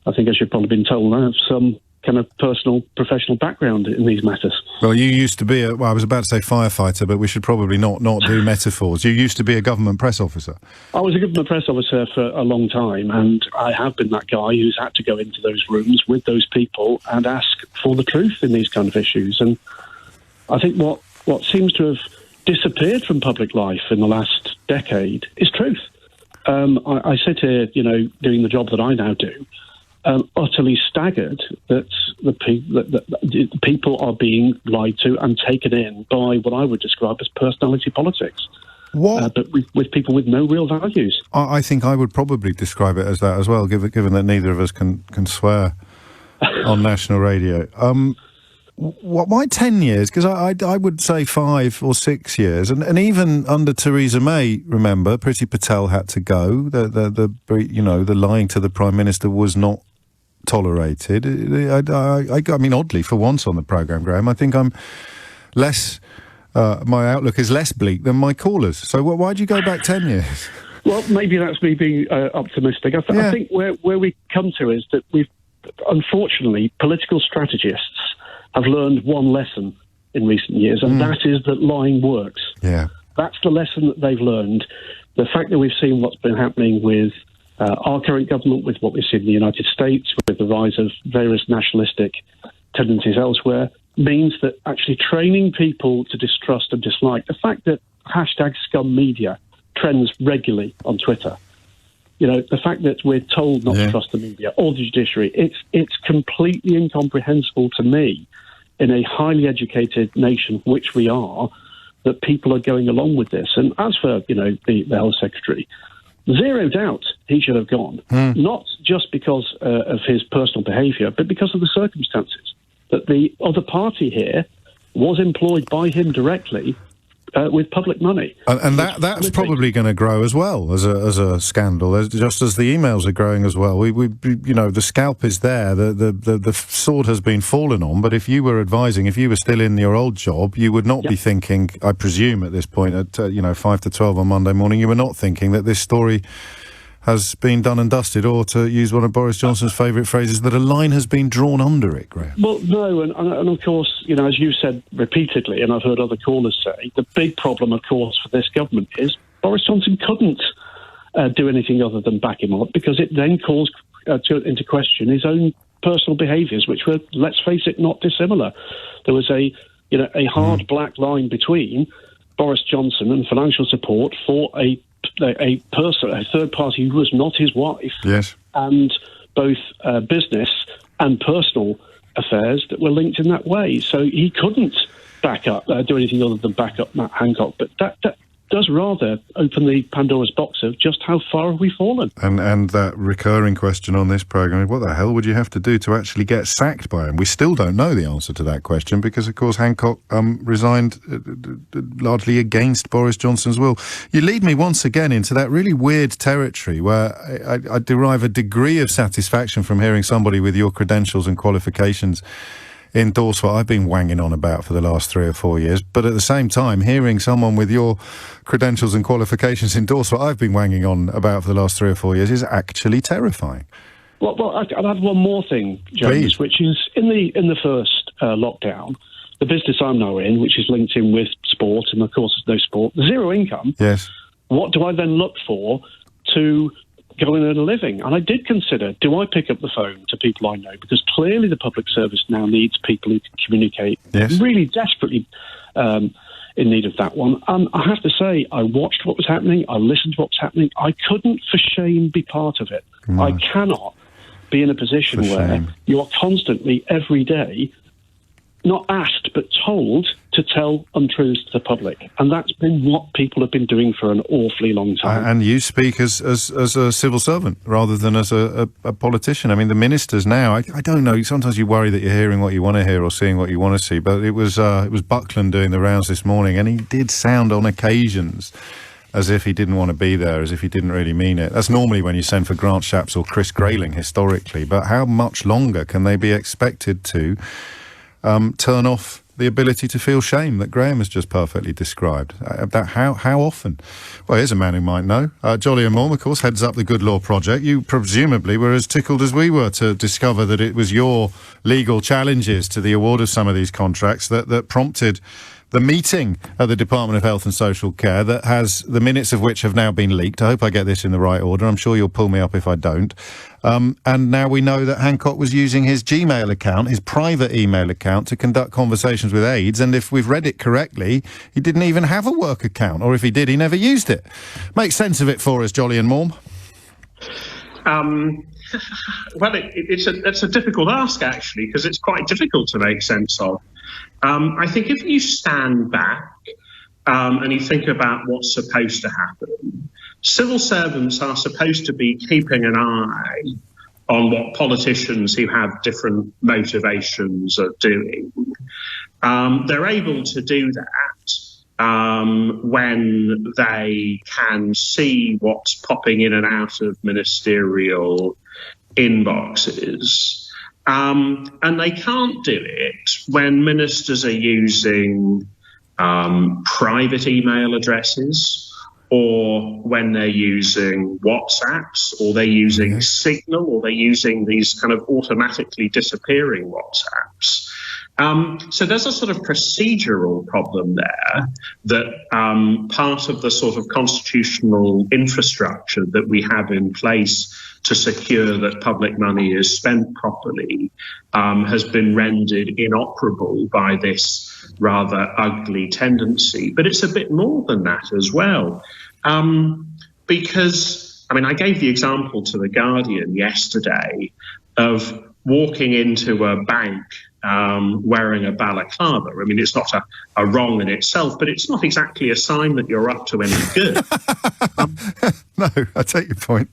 S10: I think, as you've probably been told, I have some kind of personal, professional background in these matters.
S1: Well, you used to be I was about to say firefighter, but we should probably not do metaphors. You used to be a government press officer.
S10: I was a government press officer for a long time, and I have been that guy who's had to go into those rooms with those people and ask for the truth in these kind of issues. And I think what seems to have disappeared from public life in the last decade is truth. I sit here, doing the job that I now do, utterly staggered that the people are being lied to and taken in by what I would describe as personality politics. What? But with people with no real values.
S1: I think I would probably describe it as that as well, given that neither of us can swear on national radio. Why 10 years? Because I would say 5 or 6 years, and even under Theresa May, remember, Priti Patel had to go. The lying to the Prime Minister was not tolerated. I mean, oddly, for once on the programme, Graham, I think I'm less. My outlook is less bleak than my callers. So why'd you go back 10 years?
S10: Well, maybe that's me being optimistic. I think where we come to is that we've, unfortunately, political strategists have learned one lesson in recent years, and that is that lying works.
S1: Yeah.
S10: That's the lesson that they've learned. The fact that we've seen what's been happening with our current government, with what we've seen in the United States, with the rise of various nationalistic tendencies elsewhere, means that actually training people to distrust and dislike, the fact that #ScumMedia trends regularly on Twitter, the fact that we're told not to trust the media or the judiciary, it's completely incomprehensible to me in a highly educated nation, which we are, that people are going along with this. And as for, the Health Secretary, zero doubt he should have gone, not just because of his personal behaviour, but because of the circumstances, that the other party here was employed by him directly with public money.
S1: And that's probably going to grow as well as a scandal, just as the emails are growing as well. We the scalp is there, the sword has been fallen on, but if you were advising, if you were still in your old job, you would not be thinking, I presume at this point at 5 to 12 on Monday morning, you were not thinking that this story has been done and dusted, or to use one of Boris Johnson's favourite phrases, that a line has been drawn under it, Graham.
S10: Well, no, and of course, as you said repeatedly, and I've heard other callers say, the big problem, of course, for this government is Boris Johnson couldn't do anything other than back him up, because it then calls into question his own personal behaviours, which were, let's face it, not dissimilar. There was a hard black line between Boris Johnson and financial support for a third party who was not his wife,
S1: yes,
S10: and both business and personal affairs that were linked in that way. So he couldn't do anything other than back up Matt Hancock. But that does rather open the Pandora's box of just how far have we fallen.
S1: And that recurring question on this programme, what the hell would you have to do to actually get sacked by him? We still don't know the answer to that question because, of course, Hancock resigned largely against Boris Johnson's will. You lead me once again into that really weird territory where I derive a degree of satisfaction from hearing somebody with your credentials and qualifications endorse what I've been wanging on about for the last 3 or 4 years, but at the same time, hearing someone with your credentials and qualifications endorse what I've been wanging on about for the last 3 or 4 years is actually terrifying.
S10: Well, I'd add one more thing, James, which is in the first lockdown, the business I'm now in, which is linked in with sport, and of course there's no sport, zero income.
S1: Yes.
S10: What do I then look for to go and earn a living? And I did consider, do I pick up the phone to people I know? Because clearly the public service now needs people who can communicate, really desperately in need of that one. And I have to say, I watched what was happening, I listened to what was happening. I couldn't for shame be part of it. No. I cannot be in a position where you are constantly, every day, not asked, but told to tell untruths to the public. And that's been what people have been doing for an awfully long time.
S1: And you speak as a civil servant rather than as a politician. I mean, the ministers now, I don't know, sometimes you worry that you're hearing what you want to hear or seeing what you want to see, but it was Buckland doing the rounds this morning, and he did sound on occasions as if he didn't want to be there, as if he didn't really mean it. That's normally when you send for Grant Shapps or Chris Grayling, historically. But how much longer can they be expected to turn off the ability to feel shame that Graham has just perfectly described? How often? Well, here's a man who might know. Jolyon Maugham, of course, heads up the Good Law Project. You presumably were as tickled as we were to discover that it was your legal challenges to the award of some of these contracts that prompted the meeting at the Department of Health and Social Care that has the minutes of which have now been leaked. I hope I get this in the right order. I'm sure you'll pull me up if I don't. And now we know that Hancock was using his Gmail account, his private email account, to conduct conversations with aides. And if we've read it correctly, he didn't even have a work account. Or if he did, he never used it. Make sense of it for us, Jolyon Maugham.
S12: Well, it's a difficult ask, actually, because it's quite difficult to make sense of. I think if you stand back and you think about what's supposed to happen, civil servants are supposed to be keeping an eye on what politicians who have different motivations are doing. They're able to do that when they can see what's popping in and out of ministerial inboxes. And they can't do it when ministers are using private email addresses, or when they're using WhatsApps, or they're using Signal, or they're using these kind of automatically disappearing WhatsApps. So there's a sort of procedural problem there that part of the sort of constitutional infrastructure that we have in place to secure that public money is spent properly has been rendered inoperable by this rather ugly tendency. But it's a bit more than that as well. Because, I mean, I gave the example to The Guardian yesterday of walking into a bank wearing a balaclava. I mean, it's not a wrong in itself, but it's not exactly a sign that you're up to any good.
S1: No, I take your point.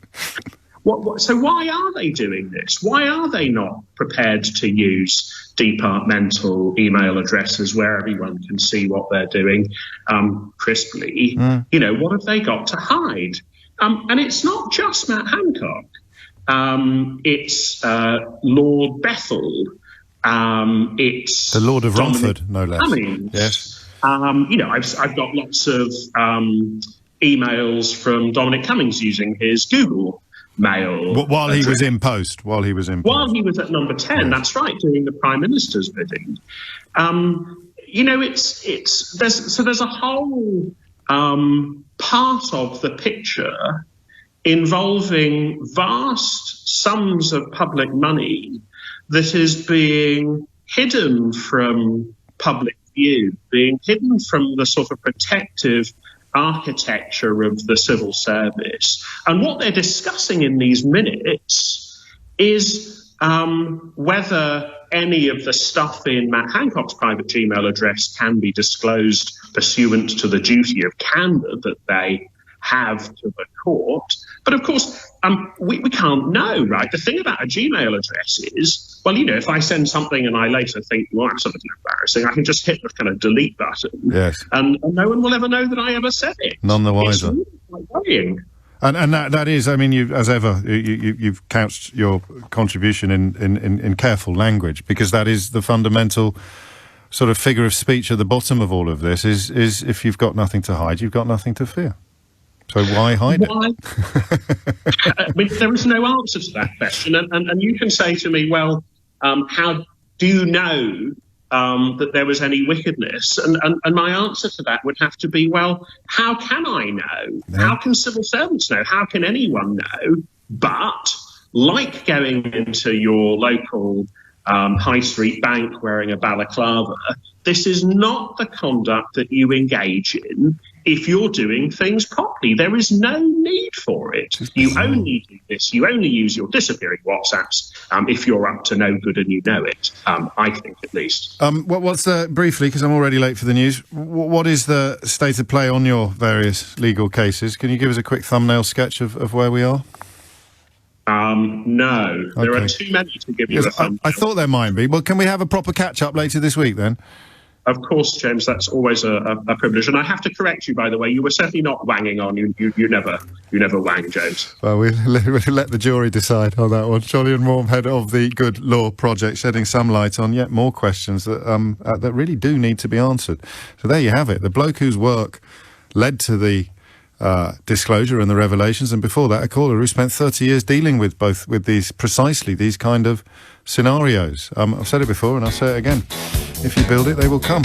S12: So why are they doing this? Why are they not prepared to use departmental email addresses where everyone can see what they're doing crisply? You know, what have they got to hide? And it's not just Matt Hancock. It's Lord Bethel. It's
S1: the Lord of Romford, no less.
S12: Cummings.
S1: Yes.
S12: You know, I've got lots of emails from Dominic Cummings using his Google Mail.
S1: While he was in post. While he was
S12: at number 10, that's right, doing the Prime Minister's bidding. You know, there's a whole part of the picture involving vast sums of public money that is being hidden from public view, being hidden from the sort of protective architecture of the civil service. And what they're discussing in these minutes is whether any of the stuff in Matt Hancock's private Gmail address can be disclosed pursuant to the duty of candour that they have to the court. But of course, we can't know, right? The thing about a Gmail address is, well, you know, if I send something and I later think, well, that's something embarrassing, I can just hit the kind of delete button.
S1: Yes.
S12: And no one will ever know that I ever said it.
S1: None the wiser.
S12: It's really quite worrying.
S1: And that is, I mean, you've couched your contribution in careful language, because that is the fundamental sort of figure of speech at the bottom of all of this, is if you've got nothing to hide, you've got nothing to fear. So why hide it?
S12: I mean, there is no answer to that question. And you can say to me, well, how do you know that there was any wickedness? And my answer to that would have to be, well, how can I know? Yeah. How can civil servants know? How can anyone know? But like going into your local high street bank wearing a balaclava, this is not the conduct that you engage in if you're doing things properly. There is no need for it. You only do this, you only use your disappearing WhatsApps if you're up to no good and you know it, I think at least.
S1: What's briefly, because I'm already late for the news, what is the state of play on your various legal cases? Can you give us a quick thumbnail sketch of where we are?
S12: No, there are too many to give you a thumbnail.
S1: I thought there might be. Well, can we have a proper catch-up later this week then?
S12: Of course, James, that's always a privilege. And I have to correct you, by the way. You were certainly not wanging on. You never wang, James.
S1: Well, we'll let the jury decide on that one. Jolyon Maugham, head of the Good Law Project, shedding some light on yet more questions that really do need to be answered. So there you have it. The bloke whose work led to the disclosure and the revelations, and before that, a caller who spent 30 years dealing with these kind of scenarios. I've said it before and I'll say it again. If you build it, they will come.